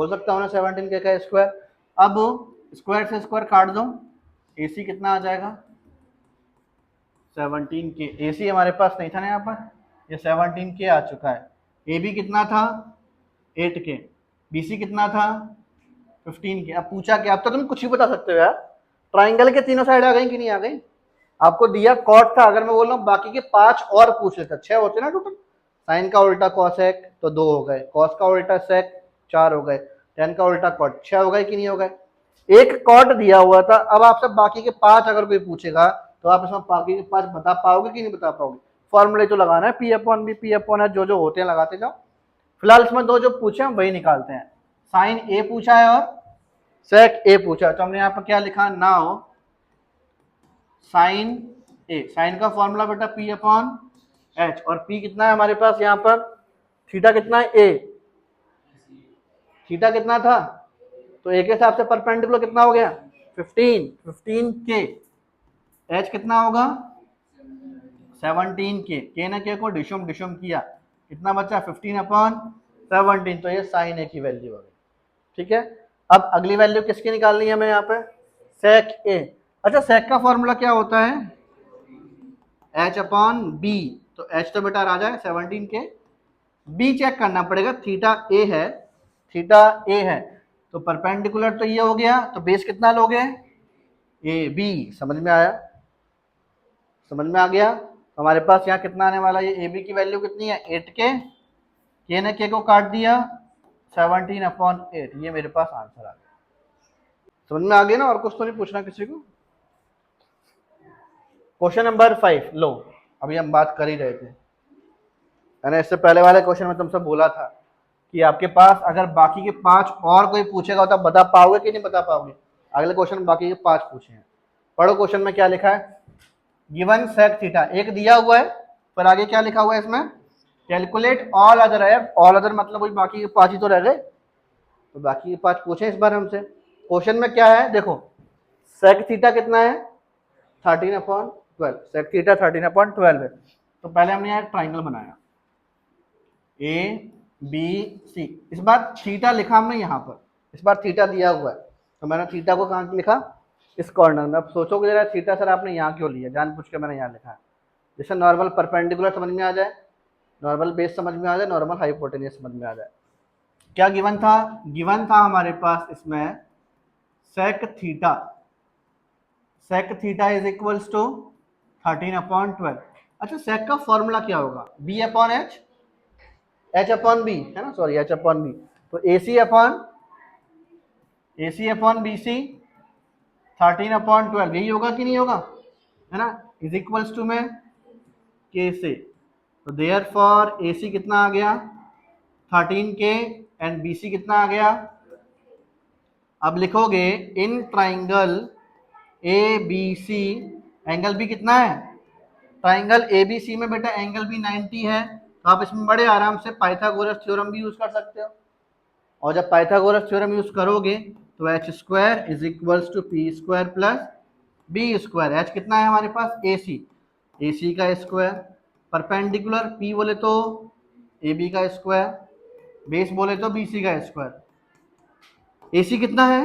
सकता हूँ ना 17K का स्क्वायर। अब स्क्वायर से स्क्वायर काट दो, AC कितना आ जाएगा 17K, AC हमारे पास नहीं था ना यहाँ पर, ये 17K आ चुका है। AB कितना था 8K, BC कितना था 15K। अब पूछा क्या, अब तो तुम कुछ भी बता सकते हो यार, ट्राइंगल के तीनों साइड आ गई कि नहीं आ गई, आपको दिया कॉट था, अगर मैं बोल रहा हूँ बाकी के 5 और पूछ लेता 6 होते ना टोटल, साइन का उल्टा कॉसेक तो 2 हो गए, कॉस का उल्टा सेक 4 हो गए, टेन का उल्टा कॉट 6 हो गए कि नहीं हो गए, एक कॉट दिया हुआ था। अब आपसे बाकी के 5 अगर कोई पूछेगा तो आप इसमें बाकी के 5 बता पाओगे कि नहीं बता पाओगे, फॉर्मूले तो लगाना है, P upon B, P upon H, जो जो होते हैं लगाते जाओ। फिलहाल इसमें दो जो पूछे हम वही निकालते हैं। साइन ए पूछा है और सेक ए पूछा है, तो हमने यहाँ पर क्या लिखा, नाउ साइन ए, साइन का फॉर्मूला बेटा पी अपॉन एच, और पी कितना है हमारे पास यहाँ पर, थीटा कितना है ए, थीटा कितना था, तो ए के हिसाब से परपेंडिकुलर कितना हो गया 15, 15 के, एच कितना होगा 17 के ने के को डिशुम डिशुम किया, कितना बचा 15 अपॉन 17, तो ये साइन ए की वैल्यू हो गई। ठीक है, अब अगली वैल्यू किसकी निकालनी है हमें यहाँ पे, सेक ए। अच्छा, सेक का फॉर्मूला क्या होता है, एच अपॉन बी, तो एच तो बेटा राजा है 17 के, बी चेक करना पड़ेगा, थीटा ए है, थीटा ए है, तो परपेंडिकुलर तो ये हो गया, तो बेस कितना लोगे ए बी, समझ में आया, समझ में आ गया। हमारे पास यहाँ कितना आने वाला है, ये ए बी की वैल्यू कितनी है 8 के ने के को काट दिया 17 अपॉन 8, ये मेरे पास आंसर आ गया। समझ में आ गया ना, और कुछ तो नहीं पूछना किसी को। क्वेश्चन नंबर 5 लो, अभी हम बात कर ही रहे थे, मैंने इससे पहले वाले क्वेश्चन में तुमसे बोला था कि आपके पास अगर बाकी के 5 और कोई पूछेगा तो बता पाओगे कि नहीं बता पाओगे। अगले क्वेश्चन में बाकी के 5 पूछे हैं, पढ़ो क्वेश्चन में क्या लिखा है, गिवन सेक थीटा, एक दिया हुआ है, पर आगे क्या लिखा हुआ है इसमें, कैलकुलेट ऑल अदर है, ऑल अदर मतलब वही बाकी के 5 ही तो रह गए, तो बाकी के 5 पूछे इस बार हमसे। क्वेश्चन में क्या है देखो, सेक थीटा कितना है 13 अपॉन 12, सेक थीटा 13 अपॉन 12 है, तो पहले हमने यहाँ ट्राइंगल बनाया ए बी सी, इस बार थीटा लिखा हमने यहाँ पर, इस बार थीटा दिया हुआ है, तो मैंने थीटा को कहाँ लिखा, इस कॉर्नर में। अब सोचोगे जरा थीटा सर आपने यहाँ क्यों लिया, जानबूझ के मैंने यहाँ लिखा है, जैसे नॉर्मल परपेंडिकुलर समझ में आ जाए, नॉर्मल बेस समझ में आ जाए, नॉर्मल हाइपोटेन्यूस समझ में आ जाए। क्या गिवन था, गिवन था हमारे पास इसमें sec theta, sec theta is equals to 13 upon 12। अच्छा, सेक का फॉर्मूला क्या होगा, B upon H, H upon B है ना, सॉरी एच अपॉन बी, तो A C upon B C 13 upon 12, यही होगा कि नहीं होगा, है ना, इज इक्वल्स टू में के से, तो देयर फॉर ए सी कितना आ गया 13 के एंड बी सी कितना आ गया। अब लिखोगे in triangle A B C, angle भी कितना है, ट्राइंगल ए बी सी में बेटा एंगल भी 90 है, तो आप इसमें बड़े आराम से पाइथागोरस थ्योरम भी यूज कर सकते हो, और जब पाइथागोरस थ्योरम यूज करोगे तो H square is equals to P square plus B square, H कितना है हमारे पास ए सी का स्क्वायर, परपेंडिकुलर पी बोले तो ए बी का स्क्वायर, बेस बोले तो बी सी का स्क्वायर। ए सी कितना है,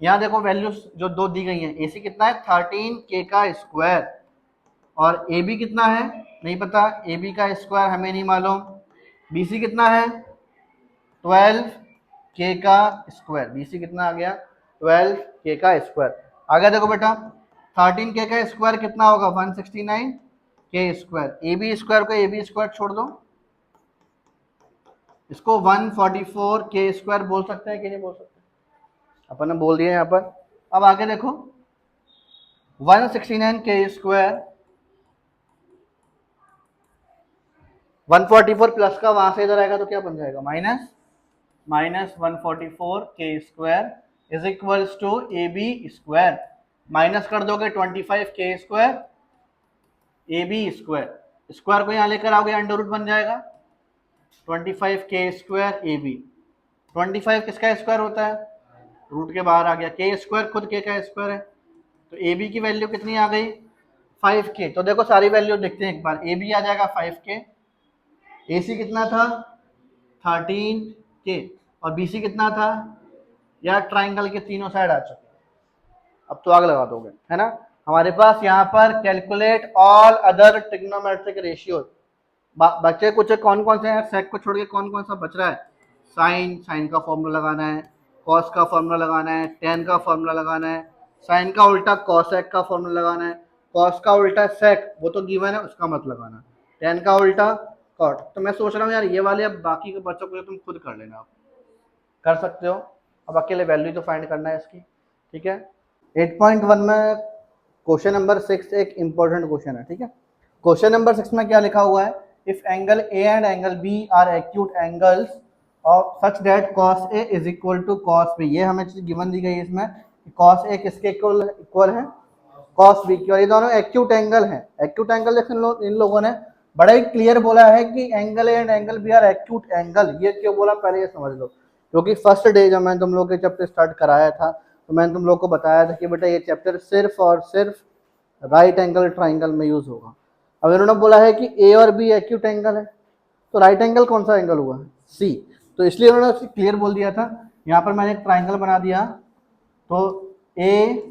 यहाँ देखो वैल्यूज जो दो दी गई हैं, ए सी कितना है 13 के का स्क्वायर, और ए बी कितना है नहीं पता, ए बी का स्क्वायर हमें नहीं मालूम, बी सी कितना है 12 के का स्क्वायर, बी सी कितना आ गया 12 के का स्क्वायर। आगे देखो बेटा 13 के का स्क्वायर कितना होगा 169 के स्क्वायर, ए बी स्क्वायर को ए बी स्क्वायर छोड़ दो, इसको 144 के स्क्वायर बोल सकते हैं कि नहीं बोल सकते, अपन ने बोल दिया यहाँ पर। अब आगे देखो 169 के स्क्वायर 144 प्लस का वहां से इधर आएगा तो क्या बन जाएगा माइनस 144 के square is equals to A B square, minus कर दोगे 25 के square A B square, square को यहाँ लेकर आओगे अंडर रूट बन जाएगा 25 के स्क्वायर ए बी, 25 किसका स्क्वायर होता है रूट के बाहर आ गया, के स्क्वायर खुद के का स्क्वायर है, तो ए बी की वैल्यू कितनी आ गई 5 के। तो देखो सारी वैल्यू देखते हैं एक बार, ए बी आ जाएगा 5 के, ए सी कितना था 13 के, और बी सी कितना था, यार ट्राइंगल के तीनों साइड आ चुके, अब तो आग लगा दोगे है ना। हमारे पास यहाँ पर calculate all other trigonometric ratio, बच्चे कुछ कौन कौन से हैं, सेक को छोड़ के कौन कौन सा बच रहा है, साइन का फॉर्मूला लगाना है, कॉस का फॉर्मूला लगाना है, टेन का फॉर्मूला लगाना है, साइन का उल्टा कॉसेक का फॉर्मूला लगाना है, कॉस का उल्टा सेक वो तो गिवन है उसका मत लगाना, टेन का उल्टा कॉट। तो मैं सोच रहा हूँ यार ये वाले अब बाकी के बच्चों को तुम खुद कर लेना, आप कर सकते हो, अब अकेले वैल्यू तो फाइंड करना है इसकी। ठीक है, 8.1 में क्वेश्चन नंबर 6 एक इंपॉर्टेंट क्वेश्चन है, ठीक है, क्वेश्चन नंबर 6 में क्या लिखा हुआ है, if angle A and angle B are acute angles of such that cos A is equal to cos B, ये हमें चीज गिवन दी गई है इसमें, कॉस ए किसके इक्वल है, कॉस बी की, और ये दोनों एक्यूट एंगल हैं। एक्यूट एंगल देखो इन लोगों ने बड़ा ही क्लियर बोला है कि angle A and angle B are acute angle. ये क्यों बोला पहले ये समझ लो, क्योंकि फर्स्ट डे जब मैंने तुम लोग के चैप्टर स्टार्ट कराया था तो मैंने तुम लोग को बताया था कि बेटा ये चैप्टर सिर्फ और सिर्फ राइट एंगल ट्राइंगल में यूज होगा। अब इन्होंने बोला है कि ए और बी एक्यूट एंगल है, तो राइट एंगल कौन सा एंगल हुआ, सी, तो इसलिए उन्होंने क्लियर बोल दिया था। यहाँ पर मैंने एक ट्राइंगल बना दिया, तो ए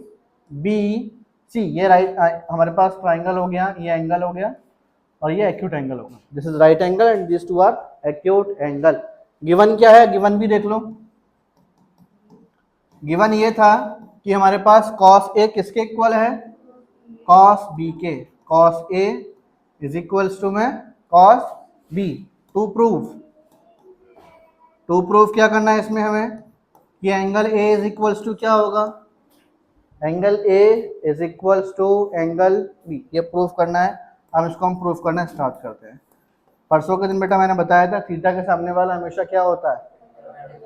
बी सी, ये राइट हमारे पास ट्राइंगल हो गया, ये एंगल हो गया और ये एक्यूट एंगल होगा। This is right angle and this two are acute angle. Given क्या है, गिवन भी देख लो। गिवन ये था कि हमारे पास cos A किसके इक्वल है, cos B के, cos A is equals to में cos B। टू प्रूफ क्या करना है इसमें हमें कि angle A is equals to क्या होगा, angle A is equals to angle B, ये प्रूफ करना है। अब इसको हम प्रूफ करना स्टार्ट करते हैं। परसों के दिन बेटा मैंने बताया था थीटा के सामने वाला हमेशा क्या होता है,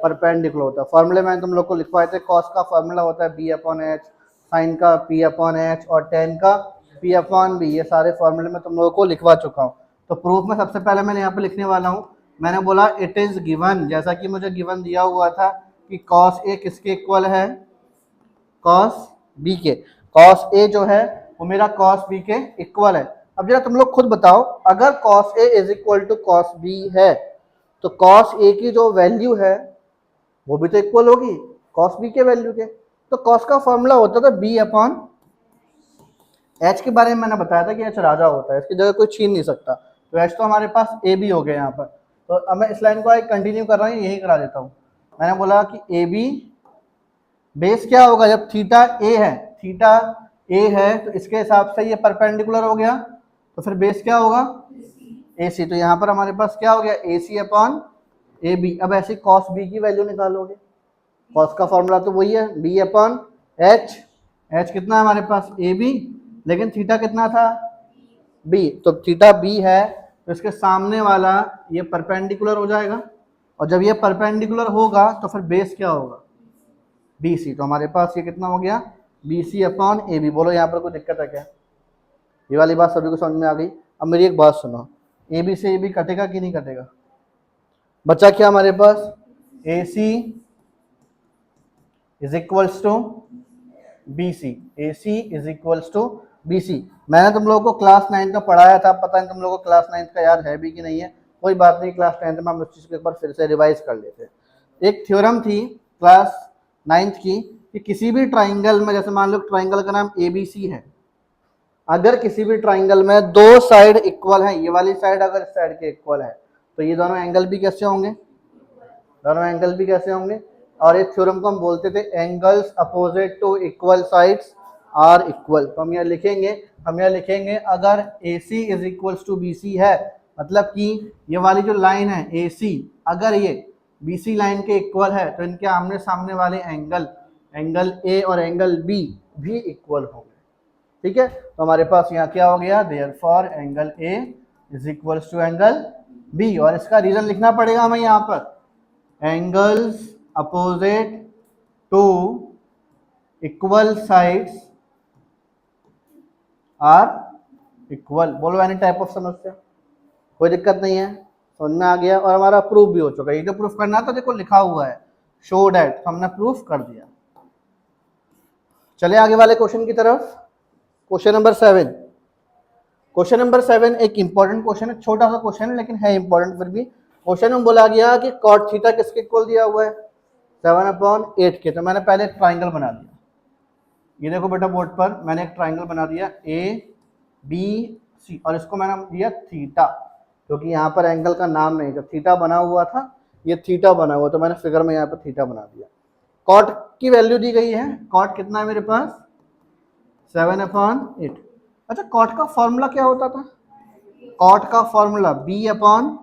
परपेंडिकुलर होता है। फॉर्मूले मैंने तुम लोग को लिखवाए थे, कॉस का फॉर्मूला होता है बी अपॉन एच, साइन का पी अपॉन एच और टेन का पी अपॉन बी, ये सारे फॉर्मूले मैं तुम लोगों को लिखवा चुका हूँ। तो प्रूफ में सबसे पहले मैंने यहाँ पे लिखने वाला हूँ, मैंने बोला इट इज गिवन, जैसा कि मुझे गिवन दिया हुआ था कि कॉस ए किसके इक्वल है, कॉस बी के। कॉस ए जो है वो मेरा कॉस बी के इक्वल है। अब जरा तुम लोग खुद बताओ, अगर cos A is equal to cos B है तो कॉस ए की जो वैल्यू है वो भी तो इक्वल होगी कॉस बी के वैल्यू के। तो कॉस का फॉर्मूला होता था बी अपॉन एच, के बारे में मैंने बताया था कि एच राजा होता है, इसकी जगह कोई छीन नहीं सकता। तो एच तो हमारे पास ए बी हो गया यहाँ पर। तो अब मैं इस लाइन को एक कंटिन्यू कर रहा हूँ, यही करा देता हूँ। मैंने बोला कि ए बी बेस क्या होगा, जब थीटा ए है, थीटा ए है तो इसके हिसाब से ये परपेंडिकुलर हो गया, तो फिर बेस क्या होगा, ए सी। तो यहाँ पर हमारे पास क्या हो गया, ए सी अपॉन ए बी। अब ऐसे कॉस बी की वैल्यू निकालोगे, कॉस का फॉर्मूला तो वही है बी अपॉन एच। एच कितना है हमारे पास, ए बी, लेकिन थीटा कितना था, बी, तो थीटा बी है तो इसके सामने वाला ये परपेंडिकुलर हो जाएगा, और जब ये परपेंडिकुलर होगा तो फिर बेस क्या होगा, बी सी। तो हमारे पास ये कितना हो गया, B C upon A B. बोलो यहाँ पर कोई दिक्कत है क्या, ये वाली बात सभी को समझ में आ गई। अब मेरी एक बात सुनो, ए बी से ए बी कटेगा कि नहीं कटेगा, बचा क्या हमारे पास, A C is equals to B C, A C is equals to B C. मैंने तुम लोगों को क्लास 9 का पढ़ाया था, पता नहीं तुम लोगों को क्लास 9 का याद है भी कि नहीं है, कोई बात नहीं, क्लास 10 में हम उस चीज़ को एक बार फिर से रिवाइज कर लेते हैं। एक थ्योरम थी क्लास 9 की कि किसी भी ट्राइंगल में, जैसे मान लो ट्राइंगल का नाम ए बी सी है, अगर किसी भी ट्राइंगल में दो साइड इक्वल है, ये वाली साइड अगर इस साइड के इक्वल है तो ये दोनों एंगल भी कैसे होंगे, दोनों एंगल भी कैसे होंगे। और इस थ्योरम को हम बोलते थे angles opposite to equal sides are equal. तो हम यहाँ लिखेंगे अगर A C is equals to B C है, मतलब कि ये वाली जो लाइन है ए सी, अगर ये बी सी लाइन के इक्वल है तो इनके आमने सामने वाले एंगल, एंगल ए और एंगल बी भी इक्वल होंगे। ठीक है, तो हमारे पास यहाँ क्या हो गया, therefore angle A is equals to angle B. और इसका रीजन लिखना पड़ेगा हमें यहाँ पर, angles opposite to equal sides are equal. बोलो एनी टाइप ऑफ समस्या, कोई दिक्कत नहीं है, समझ में आ गया। और हमारा प्रूफ भी हो चुका है, ये जो प्रूफ करना था देखो लिखा हुआ है शो डैट, हमने प्रूफ कर दिया। चले आगे वाले क्वेश्चन की तरफ। Question number 7। क्वेश्चन नंबर 7 एक इंपॉर्टेंट क्वेश्चन है, छोटा सा क्वेश्चन है लेकिन है इंपॉर्टेंट फिर भी। क्वेश्चन में बोला गया कि कॉट थीटा किसके इक्वल दिया हुआ है, 7/8 के। तो मैंने पहले एक ट्राइंगल बना दिया, ये देखो बेटा बोर्ड पर मैंने एक ट्राइंगल बना दिया ए बी सी, और इसको मैंने दिया थीटा, क्योंकि यहाँ पर एंगल का नाम नहीं, जब थीटा बना हुआ था ये थीटा बना हुआ, तो मैंने फिगर में यहाँ पर थीटा बना दिया। कॉट की वैल्यू दी गई है, कॉट कितना है मेरे पास, 7/8। अच्छा, कॉट का फॉर्मूला क्या होता था, कॉट का formula B upon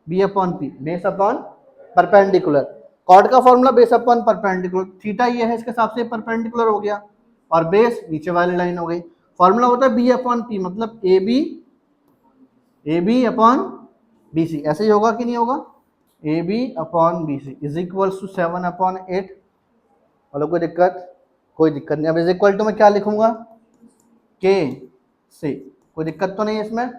P, base upon perpendicular. Cot का formula base upon perpendicular, theta ये है इसके हिसाब से परपेंडिकुलर हो गया, और बेस नीचे वाली लाइन हो गई। फॉर्मूला होता है बी अपॉन पी, मतलब A B upon B C, ऐसे ही होगा कि नहीं होगा, A B upon B C is equals to 7 upon 8। बोलो कोई दिक्कत, कोई दिक्कत नहीं। अब इज इक्वल टू में क्या लिखूंगा, के सी, कोई दिक्कत तो नहीं है इसमें,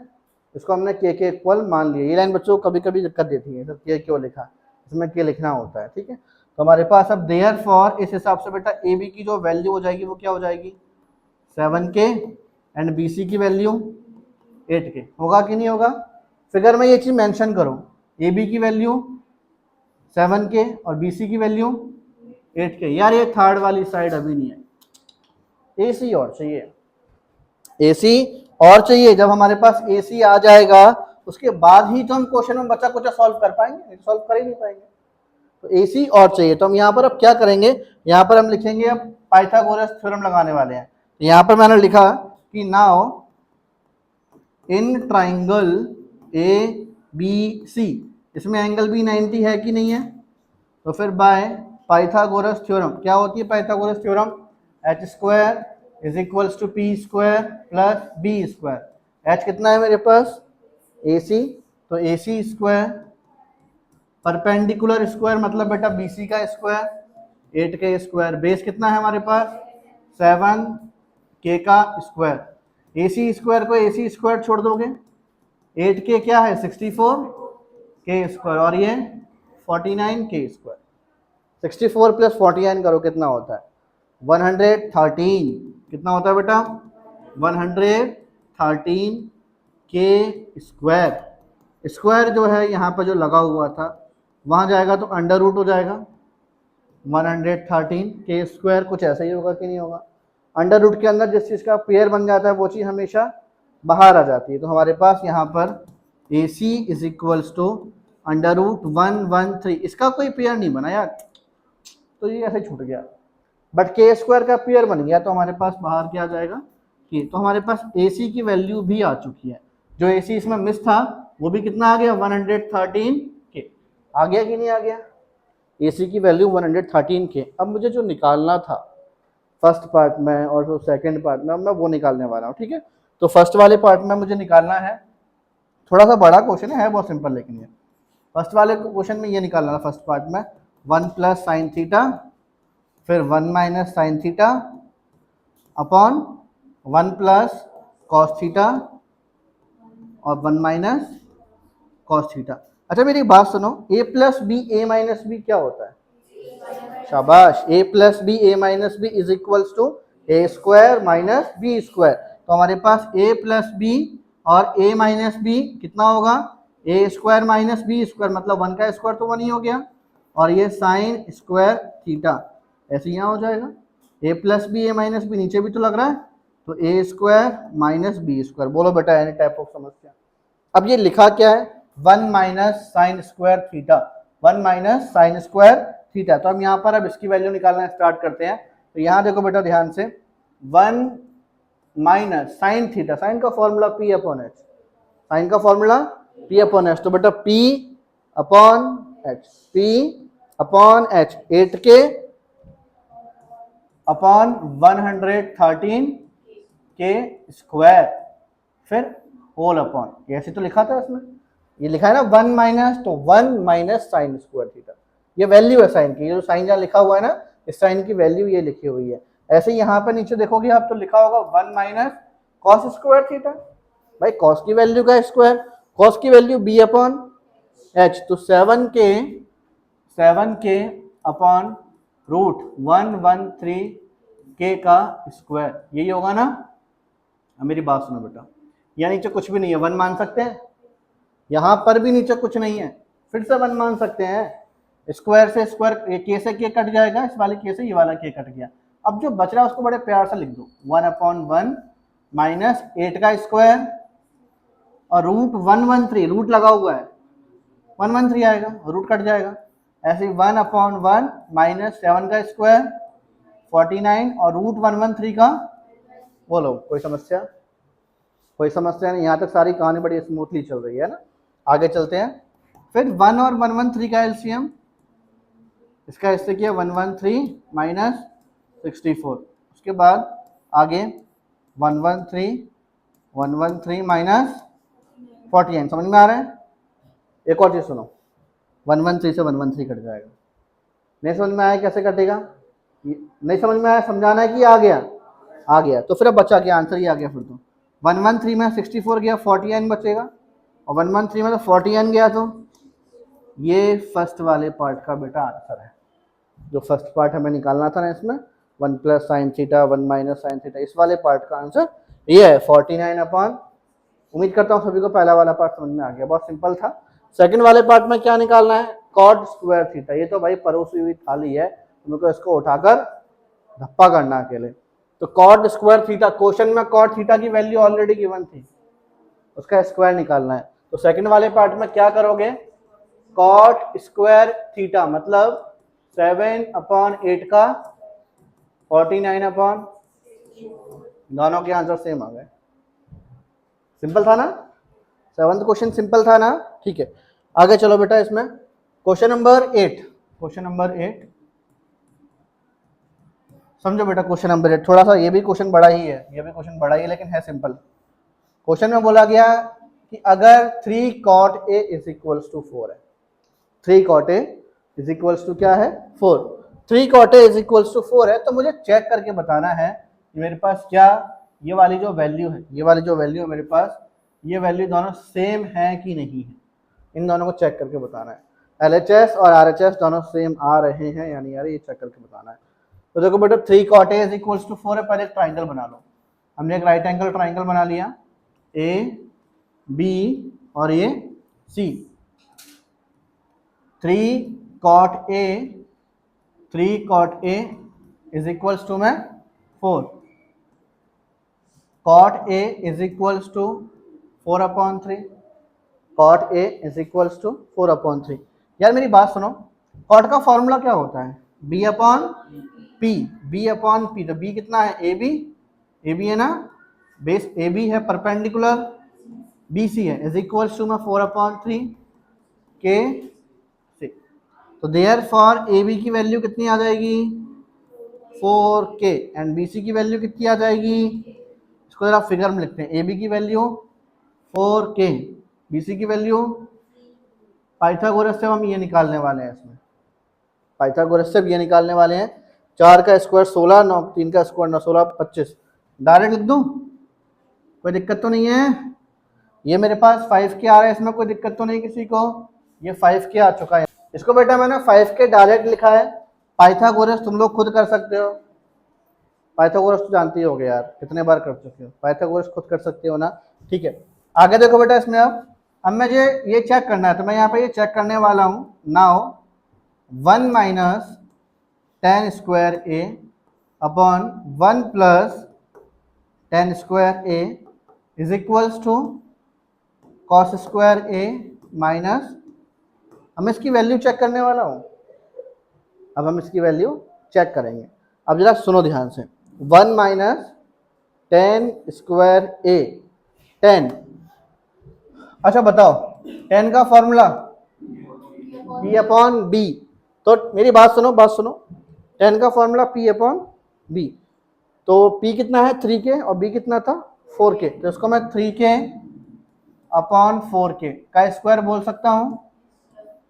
इसको हमने के इक्वल मान लिया। ये लाइन बच्चों को कभी कभी दिक्कत देती है, सर के क्यों लिखा, इसमें के लिखना होता है, ठीक है। तो हमारे पास अब देयरफॉर इस हिसाब से बेटा ए बी की जो वैल्यू हो जाएगी वो क्या हो जाएगी 7 के, एंड बी सी की वैल्यू 8 के, होगा कि नहीं होगा। फिगर में ये चीज मेंशन करो, ए बी की वैल्यू 7 के और बी सी की वैल्यू 8 के। यार ये थर्ड वाली साइड अभी नहीं है, ए सी और चाहिए, ए सी और चाहिए। जब हमारे पास ए सी आ जाएगा उसके बाद ही तो हम क्वेश्चन में बचा कुछ सॉल्व कर पाएंगे, सॉल्व कर ही नहीं पाएंगे। तो ए सी और चाहिए, तो हम यहाँ पर अब क्या करेंगे, यहाँ पर हम लिखेंगे अब पाइथागोरस थ्योरम लगाने वाले हैं। यहाँ पर मैंने लिखा कि now in triangle A B C, इसमें एंगल भी 90 है कि नहीं है, तो फिर बाय पाइथागोरस थ्योरम, क्या होती है Pythagoras theorem, H square is equals to P square plus B square. H कितना है मेरे पास ए सी, तो A C square perpendicular square मतलब बेटा बी सी का स्क्वायर 8 के स्क्वायर, बेस कितना है हमारे पास 7 के का स्क्वायर। ए सी स्क्वायर को ए सी स्क्वायर छोड़ दोगे, 8 के क्या है 64 के स्क्वायर और ये 49 के स्क्वायर। 64 प्लस 49 करो कितना होता है 113, कितना होता है बेटा 113 के स्क्वायर। स्क्वायर जो है यहाँ पर जो लगा हुआ था वहाँ जाएगा तो अंडर रूट हो जाएगा 113 के स्क्वायर, कुछ ऐसा ही होगा कि नहीं होगा। अंडर रूट के अंदर जिस चीज़ का पेयर बन जाता है वो चीज़ हमेशा बाहर आ जाती है। तो हमारे पास यहाँ पर A C is equals to under root 113, इसका कोई पेयर नहीं बना यार, तो ये ऐसे छूट गया, बट के स्क्वायर का पेयर बन गया, तो हमारे पास बाहर क्या आ जाएगा कि, तो हमारे पास ए सी की वैल्यू भी आ चुकी है। जो ए सी इसमें मिस था वो भी कितना आ गया 113 के, आ गया कि नहीं आ गया, ए सी की वैल्यू 113 के। अब मुझे जो निकालना था फर्स्ट पार्ट में और जो सेकंड पार्ट में, अब मैं वो निकालने वाला हूँ, ठीक है। तो फर्स्ट वाले पार्ट में मुझे निकालना है, थोड़ा सा बड़ा क्वेश्चन है बहुत सिंपल, लेकिन ये फर्स्ट वाले क्वेश्चन में ये निकालना था फर्स्ट पार्ट में 1 प्लस साइन थीटा, फिर 1 minus sine theta upon 1 plus cos theta और 1 माइनस कॉस थीटा। अच्छा मेरी बात सुनो, A plus B A minus B क्या होता है, शाबाश, A plus B A minus B is equals to A square minus B square. तो हमारे पास ए प्लस बी और ए माइनस बी कितना होगा ए स्क्वायर माइनस बी स्क्वायर, मतलब 1 का स्क्वायर तो 1 ही हो गया, और ये साइन स्क्वायर थीटा ऐसे यहाँ हो जाएगा। ए plus B A minus B नीचे भी तो लग रहा है, तो ए स्क्वायर माइनस बी स्क्वायर। बोलो बेटा एनी टाइप ऑफ समस्या। अब ये लिखा क्या है 1 minus sine square theta, 1 minus sine square theta. तो हम यहाँ पर अब इसकी वैल्यू निकालना स्टार्ट करते हैं। तो यहाँ देखो बेटा ध्यान से 1 माइनस साइन थीटा, साइन का formula P upon H, sine का फॉर्मूला पी अपॉन एच, तो बेटा P upon H, P upon H 8 के अपॉन 113 के स्क्वायर, फिर होल अपॉन, ऐसे तो लिखा था इसमें, ये लिखा है ना 1 माइनस, तो 1 माइनस साइन स्क्वायर थीटा, ये वैल्यू है साइन की, ये जो साइन जहाँ लिखा हुआ है ना इस साइन की वैल्यू ये लिखी हुई है। ऐसे यहाँ पर नीचे देखोगे आप तो लिखा होगा 1 माइनस कॉस स्क्वायर थीटा, भाई कॉस की वैल्यू का स्क्वायर, कॉस की वैल्यू बी अपॉन एच, तो 7 के अपॉन रूट 113 के का स्क्वायर, यही होगा ना। अब मेरी बात सुनो बेटा, यहाँ नीचे कुछ भी नहीं है, 1 मान सकते हैं, यहाँ पर भी नीचे कुछ नहीं है, फिर से 1 मान सकते हैं, स्क्वायर से स्क्वायर के से के कट जाएगा, इस वाले के से ये वाला के कट गया। अब जो बच रहा है उसको बड़े प्यार से लिख दो 1 अपॉन 1 माइनस 8 का स्क्वायर और रूट 113, रूट लगा हुआ है 113 आएगा, रूट कट जाएगा। ऐसे 1 अपॉन 1 माइनस 7 का स्क्वायर 49 और रूट 113 का, बोलो कोई समस्या, कोई समस्या नहीं, यहाँ तक सारी कहानी बड़ी स्मूथली चल रही है ना। आगे चलते हैं, फिर 1 और 113 का एलसीएम, इसका इससे किया 113 माइनस 64, उसके बाद आगे 113 माइनस 49, समझ में आ रहा है? एक और चीज़ सुनो, 113 से 113 कट जाएगा। नहीं समझ में आया कैसे कटेगा? नहीं समझ में आया, समझाना है कि आ गया? आ गया। तो फिर अब बचा क्या? आंसर ही आ गया फिर तो। 113 में 64 गया, 49 बचेगा, और 113 में तो 49 गया, तो ये फर्स्ट वाले पार्ट का बेटा आंसर है। जो फर्स्ट पार्ट हमें निकालना था ना इसमें, 1 plus sine theta 1 minus sine theta, इस वाले पार्ट का आंसर ये है 49 अपॉन। उम्मीद करता हूँ सभी को पहला वाला पार्ट समझ में आ गया, बहुत सिंपल था। सेकंड वाले पार्ट में क्या निकालना है? Cot square theta. ये तो भाई परोसी हुई थाली है, तुमको इसको उठाकर धप्पा करना अकेले। तो कॉट स्क्वायर थीटा, क्वेश्चन में कॉट थीटा की वैल्यू ऑलरेडी गिवन थी, उसका स्क्वायर निकालना है। तो सेकंड वाले पार्ट में क्या करोगे? कॉट स्क्वायर थीटा मतलब 7/8 का 49 दोनों के आंसर सेम आ गए। सिंपल था ना? सेवंथ क्वेश्चन सिंपल था ना? ठीक है, आगे चलो बेटा। इसमें क्वेश्चन नंबर 8, क्वेश्चन नंबर 8 समझो बेटा। क्वेश्चन नंबर 8 थोड़ा सा, ये भी क्वेश्चन बड़ा ही है, ये भी क्वेश्चन बड़ा ही है, लेकिन है सिंपल। क्वेश्चन में बोला गया कि अगर 3 cot A is equals to 4 है, 3 cot A is equals to क्या है? 4। 3 cot A is equals to 4 है, तो मुझे चेक करके बताना है कि मेरे पास क्या ये वाली जो वैल्यू है, ये वाली जो वैल्यू है मेरे पास, ये वैल्यू दोनों सेम है कि नहीं है, इन दोनों को चेक करके बताना है। LHS और RHS दोनों सेम आ रहे हैं यानी यार, ये चेक करके बताना है। तो देखो बेटा 3 cot A is equals to 4 है, पहले एक ट्राइंगल बना लो। हमने एक राइट एंगल ट्राइंगल बना लिया, A B और ये C। 3 cot A is equals to में 4, cot A is equals to 4/3, cot A is equals to 4/3। यार मेरी बात सुनो, cot का फॉर्मूला क्या होता है? B/P, B/P। तो B कितना है? AB है ना, बेस AB है, परपेंडिकुलर BC है, इज इक्वल्स टू में 4/3 के 6। तो देयर फॉर AB की वैल्यू कितनी आ जाएगी? 4K, एंड BC की वैल्यू कितनी आ जाएगी? इसको जरा फिगर में लिखते हैं। AB की वैल्यू 4K, BC की वैल्यू, पाइथागोरस से हम ये निकालने वाले हैं, इसमें पाइथागोरस से ये निकालने वाले हैं। 4 का स्क्वायर 16, 9 3 का स्क्वायर 9 16 25। डायरेक्ट लिख दूं, कोई दिक्कत तो नहीं है? ये मेरे पास 5K आ रहा है, इसमें कोई दिक्कत तो नहीं किसी को? ये 5K आ चुका है। इसको बेटा मैंने 5K डायरेक्ट लिखा है। पाइथागोरस तुम लोग खुद कर सकते हो, पाइथागोरस तो जानती होगे यार, कितने बार कर चुके हो, पाइथागोरस खुद कर सकते हो ना? ठीक है, आगे देखो बेटा। इसमें अब मुझे ये चेक करना है, तो मैं यहाँ पे ये चेक करने वाला हूँ। Now 1 minus tan square A अपॉन 1 plus tan square A is equals to cos square A minus, हम इसकी वैल्यू चेक करने वाला हूँ। अब हम इसकी वैल्यू चेक करेंगे। अब जरा सुनो ध्यान से, 1 minus tan square A, tan, अच्छा बताओ tan का फॉर्मूला P/B। तो मेरी बात सुनो, tan का फॉर्मूला P/B। तो P कितना है? 3K, और B कितना था? 4K। तो इसको मैं 3K/4K का स्क्वायर बोल सकता हूँ।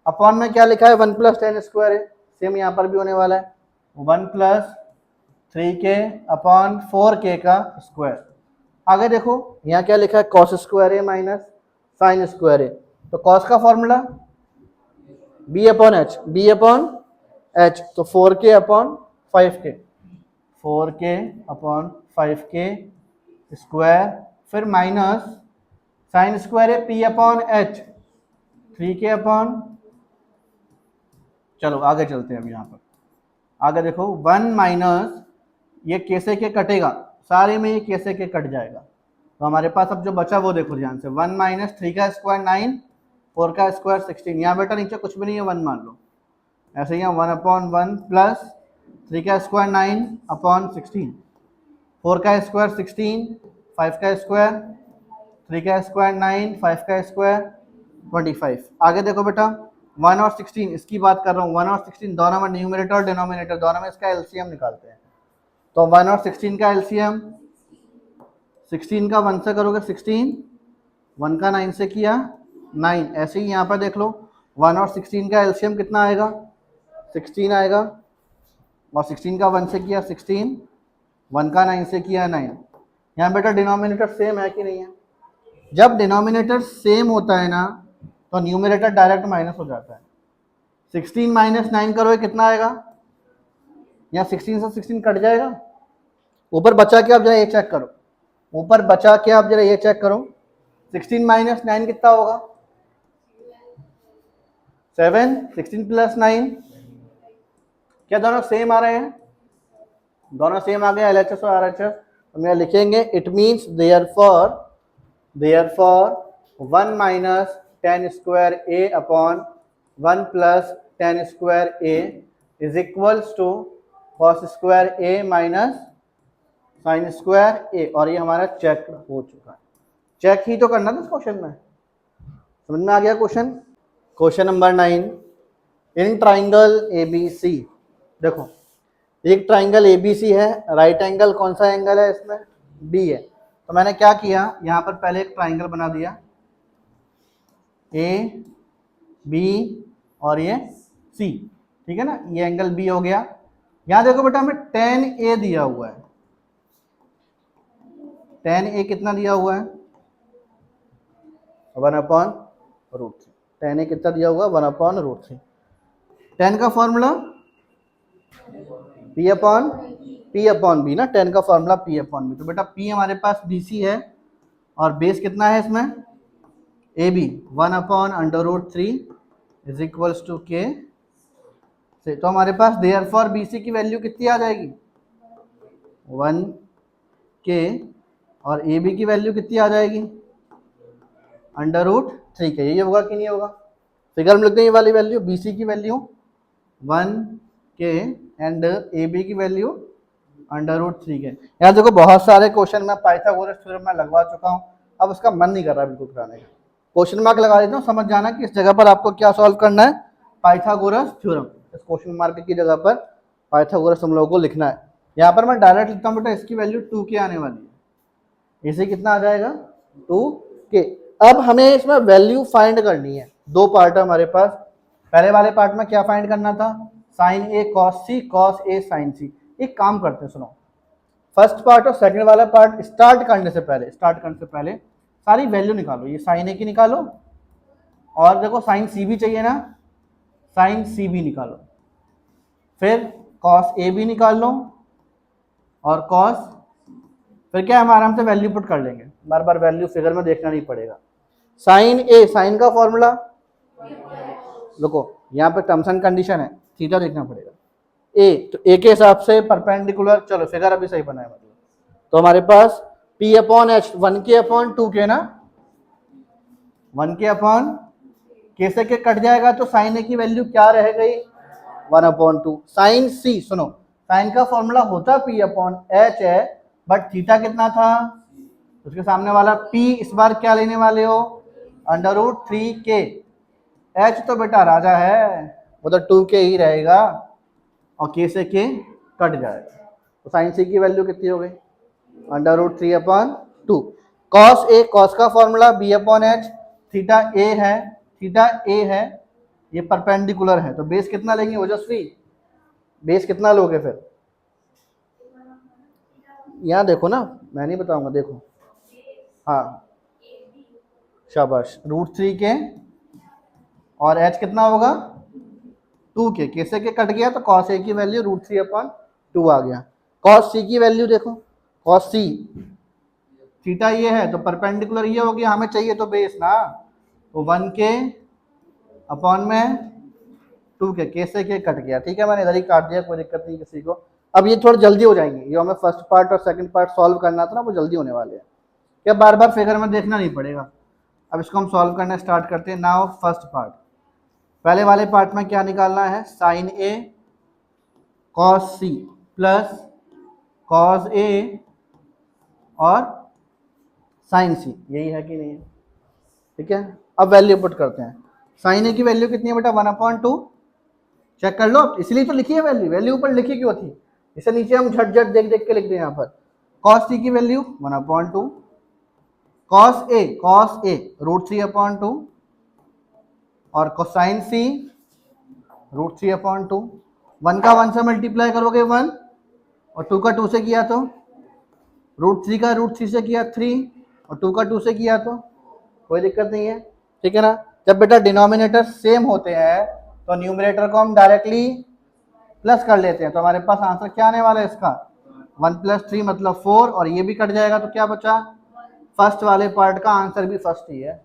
अपॉन में क्या लिखा है? 1 प्लस tan स्क्वायर है, सेम यहाँ पर भी होने वाला है, 1 प्लस 3K/4K का स्क्वायर। आगे देखो यहाँ क्या लिखा है? cos square A minus sine square A। तो cos का फॉर्मूला B/H, B/H, तो 4K/5K, 4K/5K स्क्वायर, फिर माइनस साइन स्क्वायर है P/H, 3K/, चलो आगे चलते हैं। अब यहाँ पर आगे देखो, 1 माइनस ये कैसे के कटेगा, सारे में ये कैसे के कट जाएगा। तो हमारे पास अब जो बचा वो देखो ध्यान से, 1 माइनस 3 का स्क्वायर 9, 4 का स्क्वायर 16। यहाँ बेटा नीचे कुछ भी नहीं है, 1 मान लो, ऐसे ही 1/1 प्लस 3 का स्क्वायर 9/16, 4 का स्क्वायर 16, 5 का स्क्वायर, 3 का स्क्वायर 9, 5 का स्क्वायर 25। आगे देखो बेटा, 1 और 16 इसकी बात कर रहा हूँ। 1 और 16 दोनों में न्यूमरेटर और डिनोमिनेटर दोनों में इसका एलसीएम निकालते हैं। तो 1 और 16 का एलसीएम 16 का 1 से करोगे 16, 1 का 9 से किया 9। ऐसे ही यहाँ पर देख लो 1 और 16 का एलसीएम कितना आएगा, 16 आएगा। और 16 का 1 से किया 16, 1 का 9 से किया 9। यहाँ बेटा डिनोमिनेटर सेम है कि नहीं है? जब डिनोमिनेटर सेम होता है ना तो न्यूमरेटर डायरेक्ट माइनस हो जाता है। 16 माइनस 9 करोगे कितना आएगा, यहाँ 16 से 16 कट जाएगा। ऊपर बचा के आप जरा ये चेक करो, ऊपर बचा के आप जरा ये चेक करो 16 माइनस 9 कितना होगा, 7। 16 प्लस 9, क्या दोनों सेम आ रहे हैं? दोनों सेम आ गए, LHS और RHS। तो मैं लिखेंगे it means therefore 1 minus tan square a अपॉन 1 plus tan square a is equals to cos square a minus sin square a। और ये हमारा चेक हो चुका है। चेक ही तो करना था इस क्वेश्चन में, समझ में आ गया question. Question number 9, in triangle ABC, देखो एक ट्राइंगल ABC है, राइट एंगल कौन सा एंगल है इसमें, B है। तो मैंने क्या किया, यहाँ पर पहले एक ट्राइंगल बना दिया A B और ये C, ठीक है ना, ये एंगल B हो गया। यहाँ देखो बेटा हमें tan A दिया हुआ है, tan A कितना दिया हुआ है, 1/√3। tan A कितना दिया हुआ है, 1/√3। tan का फॉर्मूला P अपॉन B ना, tan का फॉर्मूला P अपॉन B। तो बेटा P हमारे पास BC है और बेस कितना है इसमें, AB 1/√3 is equals to K से। तो हमारे पास देयरफॉर BC की वैल्यू कितनी आ जाएगी, 1K, और AB की वैल्यू कितनी आ जाएगी, √3 के। ये होगा कि नहीं होगा, फिगर में लिखते हैं ये वाली वैल्यू, BC की वैल्यू 1K एंड AB की वैल्यू √3 के। यहाँ देखो बहुत सारे क्वेश्चन में पाइथागोरस थ्योरम में लगवा चुका हूँ, अब उसका मन नहीं कर रहा बिल्कुल कराने का। क्वेश्चन मार्क लगा देता हूँ, समझ जाना कि इस जगह पर आपको क्या सॉल्व करना है, पाइथागोरस थ्योरम। इस क्वेश्चन मार्क की जगह पर पाइथागोरस हम लोगों को लिखना है। यहाँ पर मैं डायरेक्ट लिखता हूँ बेटा, इसकी वैल्यू 2K आने वाली है, इसे कितना आ जाएगा 2K। अब हमें इसमें वैल्यू फाइंड करनी है। दो पार्ट है हमारे पास, पहले वाले पार्ट में क्या फाइंड करना था, sign A cos C cos A sin C। एक काम करते हैं, सुनो, फर्स्ट पार्ट और सेकंड वाला पार्ट स्टार्ट करने से पहले सारी वैल्यू निकालो। ये साइन A की निकालो, और देखो साइन C भी चाहिए ना, साइन C भी निकालो, फिर cos A भी निकाल लो, और cos, फिर क्या हम आराम से वैल्यू पुट कर लेंगे, बार बार वैल्यू फिगर में देखना नहीं पड़ेगा। साइन A, साइन का फॉर्मूला देखो, यहाँ पे टर्म्स एंड कंडीशन है, थीटा देखना पड़ेगा। A, तो A के हिसाब से परपेंडिकुलर, चलो फिगर अभी सही बनाया मतलब। तो हमारे पास P upon H 1K upon 2K ना, 1K अपॉन K से K कट जाएगा, तो साइन A की वैल्यू क्या रह गई, 1/2। साइन C, सुनो, साइन का फॉर्मूला होता P अपॉन H है, बट थीटा कितना था, उसके सामने वाला P, इस बार क्या लेने वाले हो, √3K। H तो बेटा राजा है, वो तो 2K ही रहेगा, और K से K कट जाएगा। तो साइन C की वैल्यू कितनी हो गई, √3/2। cos A, cos का formula B upon H, theta A है, ये परपेंडिकुलर है, तो बेस कितना लेंगे ओजस्वी, बेस कितना लोगे फिर, यहाँ देखो ना, मैं नहीं बताऊंगा, देखो, हाँ शाबाश, √3K, और H कितना होगा 2K, K से K कट गया, तो cos A की वैल्यू √3/2 आ गया। cos C की वैल्यू देखो, cos C, थीटा ये है तो परपेंडिकुलर ये हो गया, हमें चाहिए तो बेस ना, तो 1K अपॉन में 2K, K से K कट गया, ठीक है, मैंने इधर ही काट दिया, कोई दिक्कत नहीं किसी को। अब ये थोड़ा जल्दी हो जाएंगे, ये हमें फर्स्ट पार्ट और सेकंड पार्ट सॉल्व करना था ना, वो जल्दी होने वाले हैं, क्या बार बार फिगर में देखना नहीं पड़ेगा। अब इसको हम सॉल्व करना स्टार्ट करते हैं। नाउ फर्स्ट पार्ट, पहले वाले पार्ट में क्या निकालना है, sine A cos C plus cos A और साइन C, यही है कि नहीं है, ठीक है। अब वैल्यू पुट करते हैं, साइन A की वैल्यू कितनी है बेटा 1/2, चेक कर लो, इसलिए तो लिखी है वैल्यू, वैल्यू ऊपर लिखी क्यों थी, इसे नीचे हम झट झट देख देख के लिख दें यहाँ पर। कॉस सी की वैल्यू 1/2, कॉस ए √3/2 और कोसाइन सी √3/2। 1 का 1 से मल्टीप्लाई करोगे 1 और 2 का 2 से किया तो √3 का √3 से किया 3 और 2 का 2 से किया तो कोई दिक्कत नहीं है, ठीक है ना। जब बेटा डिनोमिनेटर सेम होते हैं तो न्यूमरेटर को हम डायरेक्टली प्लस कर लेते हैं, तो हमारे पास आंसर क्या आने वाला है इसका 1 + 3 मतलब 4 और ये भी कट जाएगा तो क्या बचा, फर्स्ट वाले पार्ट का आंसर भी फर्स्ट ही है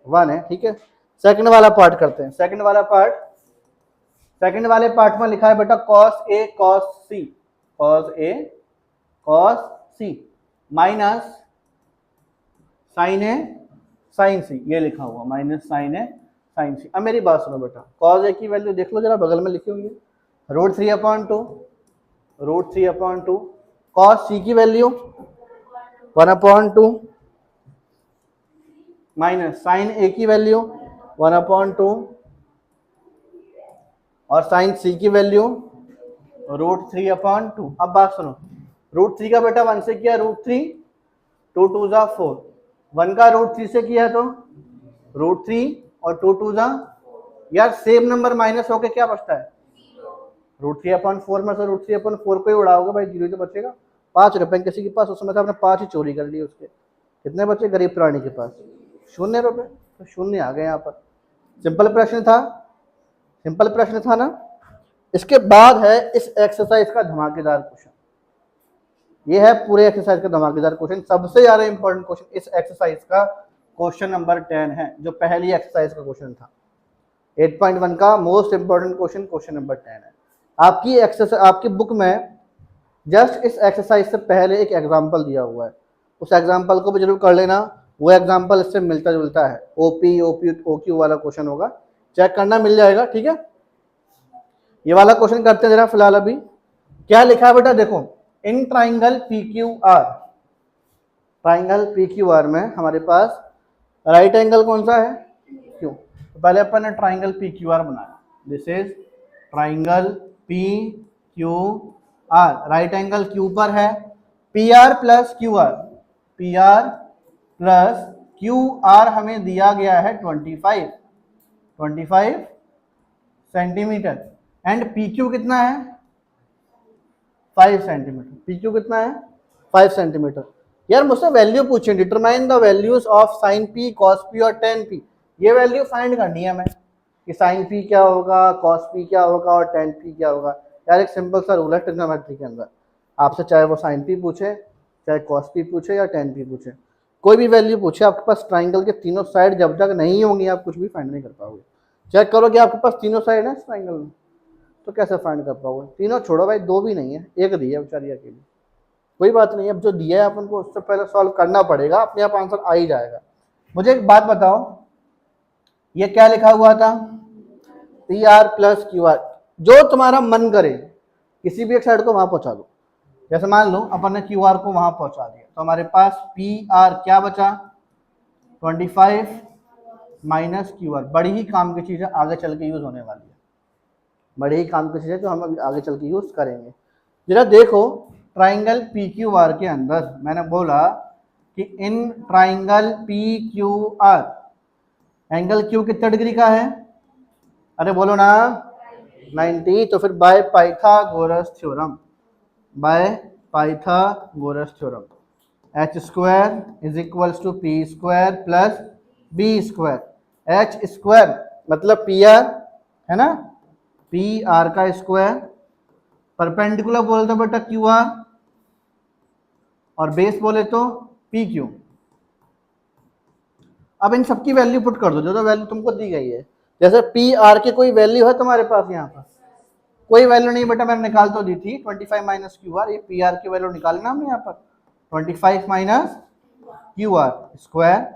1 है, ठीक है। सेकंड वाला पार्ट करते हैं। सेकंड वाले पार्ट में लिखा है बेटा cos A cos C minus sin A sin C, ये लिखा हुआ minus sin A sin C। अब मेरी बात सुनो बेटा, cos A की वैल्यू देख लो जरा, बगल में लिखी हुई है √3/2 cos C की वैल्यू 1/2 माइनस sin A की वैल्यू 1/2 और sin C की वैल्यू √3/2। अब बात सुनो, √3 का बेटा 1 से किया √3, 2 2 = 4, 1 का √3 से किया तो √3 और 2 2 = यार सेम नंबर माइनस होके क्या बचता है, √3/4 में से √3/4 को ही उड़ाओगे भाई, 0 तो बचेगा। 5 रुपए किसी के पास उस समय था, आपने 5 ही चोरी कर लिए, उसके कितने बचे गरीब प्राणी के पास, 0 रुपए, तो 0 आ गए यहाँ पर। सिंपल प्रश्न था ना। इसके बाद है इस एक्सरसाइज का धमाकेदार क्वेश्चन, ये है पूरे एक्सरसाइज का धमाकेदार क्वेश्चन, सबसे ज्यादा इंपॉर्टेंट क्वेश्चन इस एक्सरसाइज का क्वेश्चन नंबर 10 है, जो पहली एक्सरसाइज का क्वेश्चन था 8.1 का मोस्ट इंपॉर्टेंट क्वेश्चन नंबर 10 है। आपकी एक्सरसाइज, आपकी बुक में जस्ट इस एक्सरसाइज से पहले एक एग्जाम्पल दिया हुआ है, उस एग्जाम्पल को भी जरूर कर लेना, वो एग्जाम्पल इससे मिलता जुलता है, OQ वाला क्वेश्चन होगा, चेक करना, मिल जाएगा, ठीक है। ये वाला क्वेश्चन करते हैं जरा फिलहाल। अभी क्या लिखा है बेटा, देखो इन ट्राइंगल PQR में हमारे पास राइट एंगल कौन सा है, क्यू। तो पहले अपन ने ट्राइंगल PQR बनाया, this is triangle PQR, right angle Q पर है, PR प्लस QR हमें दिया गया है 25 सेंटीमीटर एंड PQ कितना है 5 सेंटीमीटर, PQ कितना है 5 सेंटीमीटर। यार मुझसे वैल्यू पूछे, determine the values of sin P cos P और tan P, ये वैल्यू फाइंड करनी है हमें कि sin P क्या होगा, cos P क्या होगा और tan P क्या होगा। यार एक सिंपल सा रूल है ट्रिग्नोमेट्री के अंदर, आपसे चाहे वो sin P पूछे, चाहे cos P पूछे या tan P पूछे, कोई भी वैल्यू पूछे, आपके पास ट्राइंगल के तीनों साइड जब तक नहीं होंगी आप कुछ भी फाइंड नहीं कर पाओगे। चेक करो कि आपके पास तीनों साइड है इस ट्राइंगल में, तो कैसे फाइंड कर पाओगे, तीनों छोड़ो भाई, 2 भी नहीं है, एक दी है बेचारी अकेली, कोई बात नहीं, अब जो दिया है अपन को उससे पहले सॉल्व करना पड़ेगा, अपने आप आंसर आ ही जाएगा। मुझे एक बात बताओ, ये क्या लिखा हुआ था PR प्लस QR, जो तुम्हारा मन करे किसी भी एक साइड को वहां पहुंचा दो, जैसे मान लो अपन ने QR को वहां पहुंचा दिया, तो हमारे पास PR क्या बचा 25 माइनस QR, बड़ी ही काम की चीज है, आगे चल के यूज होने वाली है, बड़ी ही काम की चीज है जो हम आगे चल के यूज करेंगे। जरा देखो ट्राइंगल PQR के अंदर मैंने बोला कि in triangle PQR angle Q कितने डिग्री का है, अरे बोलो ना 90, तो फिर by Pythagoras theorem H² is equals to P² plus B², H² मतलब PR है ना, PR का स्क्वायर, परपेंडिकुलर बोले तो बेटा QR और बेस बोले तो PQ। अब इन सबकी वैल्यू पुट कर दो, जो वैल्यू तुमको दी गई है, जैसे PR की कोई वैल्यू है तुम्हारे पास, यहाँ पर कोई वैल्यू नहीं बेटा, मैंने निकाल तो दी थी 25 माइनस QR, ये PR की वैल्यू निकालना हमने यहाँ पर 25 माइनस QR स्क्वायर,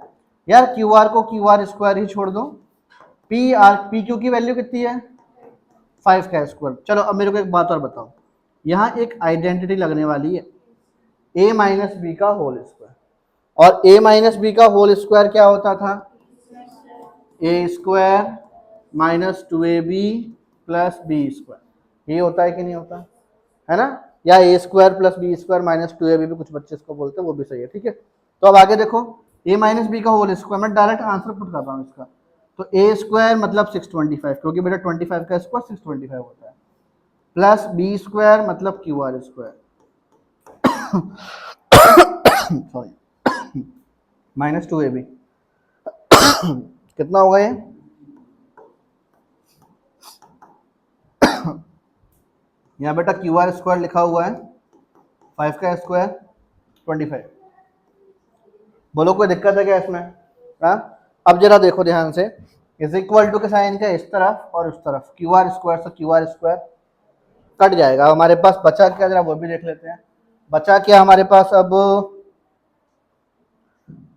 यार QR को QR स्क्वायर ही छोड़ दो, PQ की वैल्यू कितनी है 5 का स्क्वायर। चलो अब मेरे को एक बात और बताओ, यहाँ एक आइडेंटिटी लगने वाली है A माइनस बी का होल स्क्वायर, और A माइनस बी का होल स्क्वायर क्या होता था A² minus 2AB plus B², ये होता है कि नहीं होता है ना। या A square plus B square minus 2ab भी कुछ बच्चे इसको बोलते हैं, वो भी सही है, ठीक है। तो अब आगे देखो, a माइनस बी का होल स्क्वायर, मैं डायरेक्ट आंसर पुट कर रहा हूँ इसका। तो ए स्क्वायर मतलब 625, क्योंकि बेटा 25 का स्क्वायर 625 होता है, प्लस बी स्क्वायर मतलब Q R square sorry minus 2ab कितना होगा ये, यहाँ बेटा क्यू आर स्क्वायर लिखा हुआ है 5 का स्क्वायर 25। बोलो कोई दिक्कत है क्या इसमें? हाँ, अब जरा देखो ध्यान से, इज इक्वल टू के साइन का इस तरफ और उस तरफ, क्यू आर स्क्वायर से क्यू आर स्क्वायर कट जाएगा। हमारे पास बचा क्या, जरा वो भी देख लेते हैं। बचा क्या हमारे पास, अब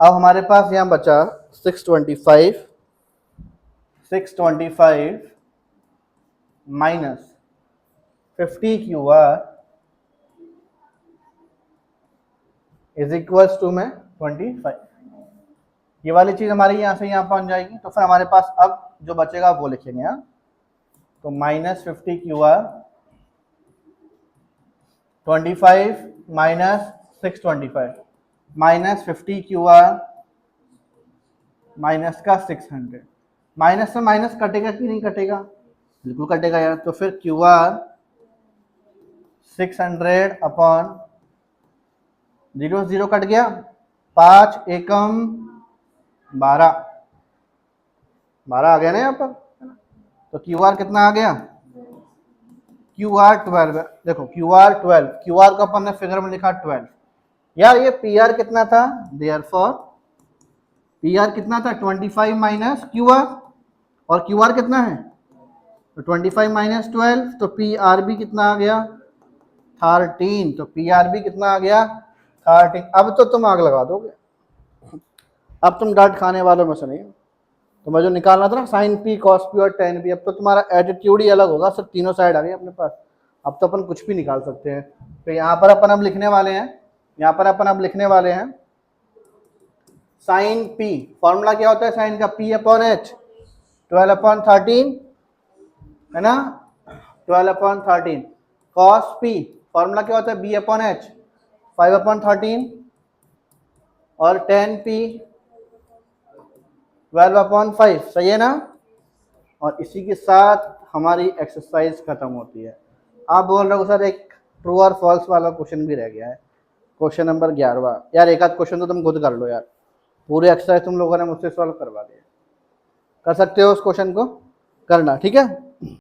हमारे पास यहाँ बचा 625 minus 50 Q R is equals to में 25। ये वाली चीज हमारी यहाँ से यहाँ पहुंच जाएगी। तो फिर हमारे पास अब जो बचेगा वो लिखेंगे। यहाँ तो minus 50 Q are 25 minus 625 minus 50 Q are minus का 600। माइनस से माइनस कटेगा कि नहीं कटेगा? बिल्कुल कटेगा यार। तो फिर क्यू आर 600 अपॉन 0 0 कट गया, 5 एकम 12 आ गया ना यहाँ पर। तो क्यू आर कितना आ गया, क्यू आर 12। देखो क्यू आर 12, क्यू आर को अपन ने फिगर में लिखा 12। यार ये पी आर कितना था, देयरफॉर पी आर कितना था 25 माइनस क्यू आर, और क्यू आर कितना है तो 25 माइनस 12, तो पी आर भी कितना आ गया 13। तो पी आर भी कितना आ गया 13। अब तो तुम आग लगा दोगे, अब तुम डांट खाने वालों में से नहीं हो। तो मैं जो निकालना था ना साइन पी कॉस पी और टेन पी, अब तो तुम्हारा एटीट्यूड ही अलग होगा, सिर्फ तीनों साइड आ गई अपने पास। अब तो अपन कुछ भी निकाल सकते हैं। तो यहाँ पर अपन अब लिखने वाले हैं, यहाँ पर अपन अब लिखने वाले हैं साइन पी। फॉर्मूला क्या होता है साइन का, पी अपॉन एच 12 अपॉन 13 है ना, 12 अपॉन 13। कॉस पी फॉर्मूला क्या होता है, बी अपॉन एच 5 अपॉन 13 और 10 पी 12 अपॉन 5। सही है ना। और इसी के साथ हमारी एक्सरसाइज खत्म होती है। आप बोल रहे हो सर एक ट्रू और फॉल्स वाला क्वेश्चन भी रह गया है, क्वेश्चन नंबर 11। यार एक आध क्वेश्चन तो तुम खुद कर लो यार, पूरे एक्सरसाइज तुम लोगों ने मुझसे सॉल्व करवा दिया। कर सकते हो उस क्वेश्चन को करना, ठीक है।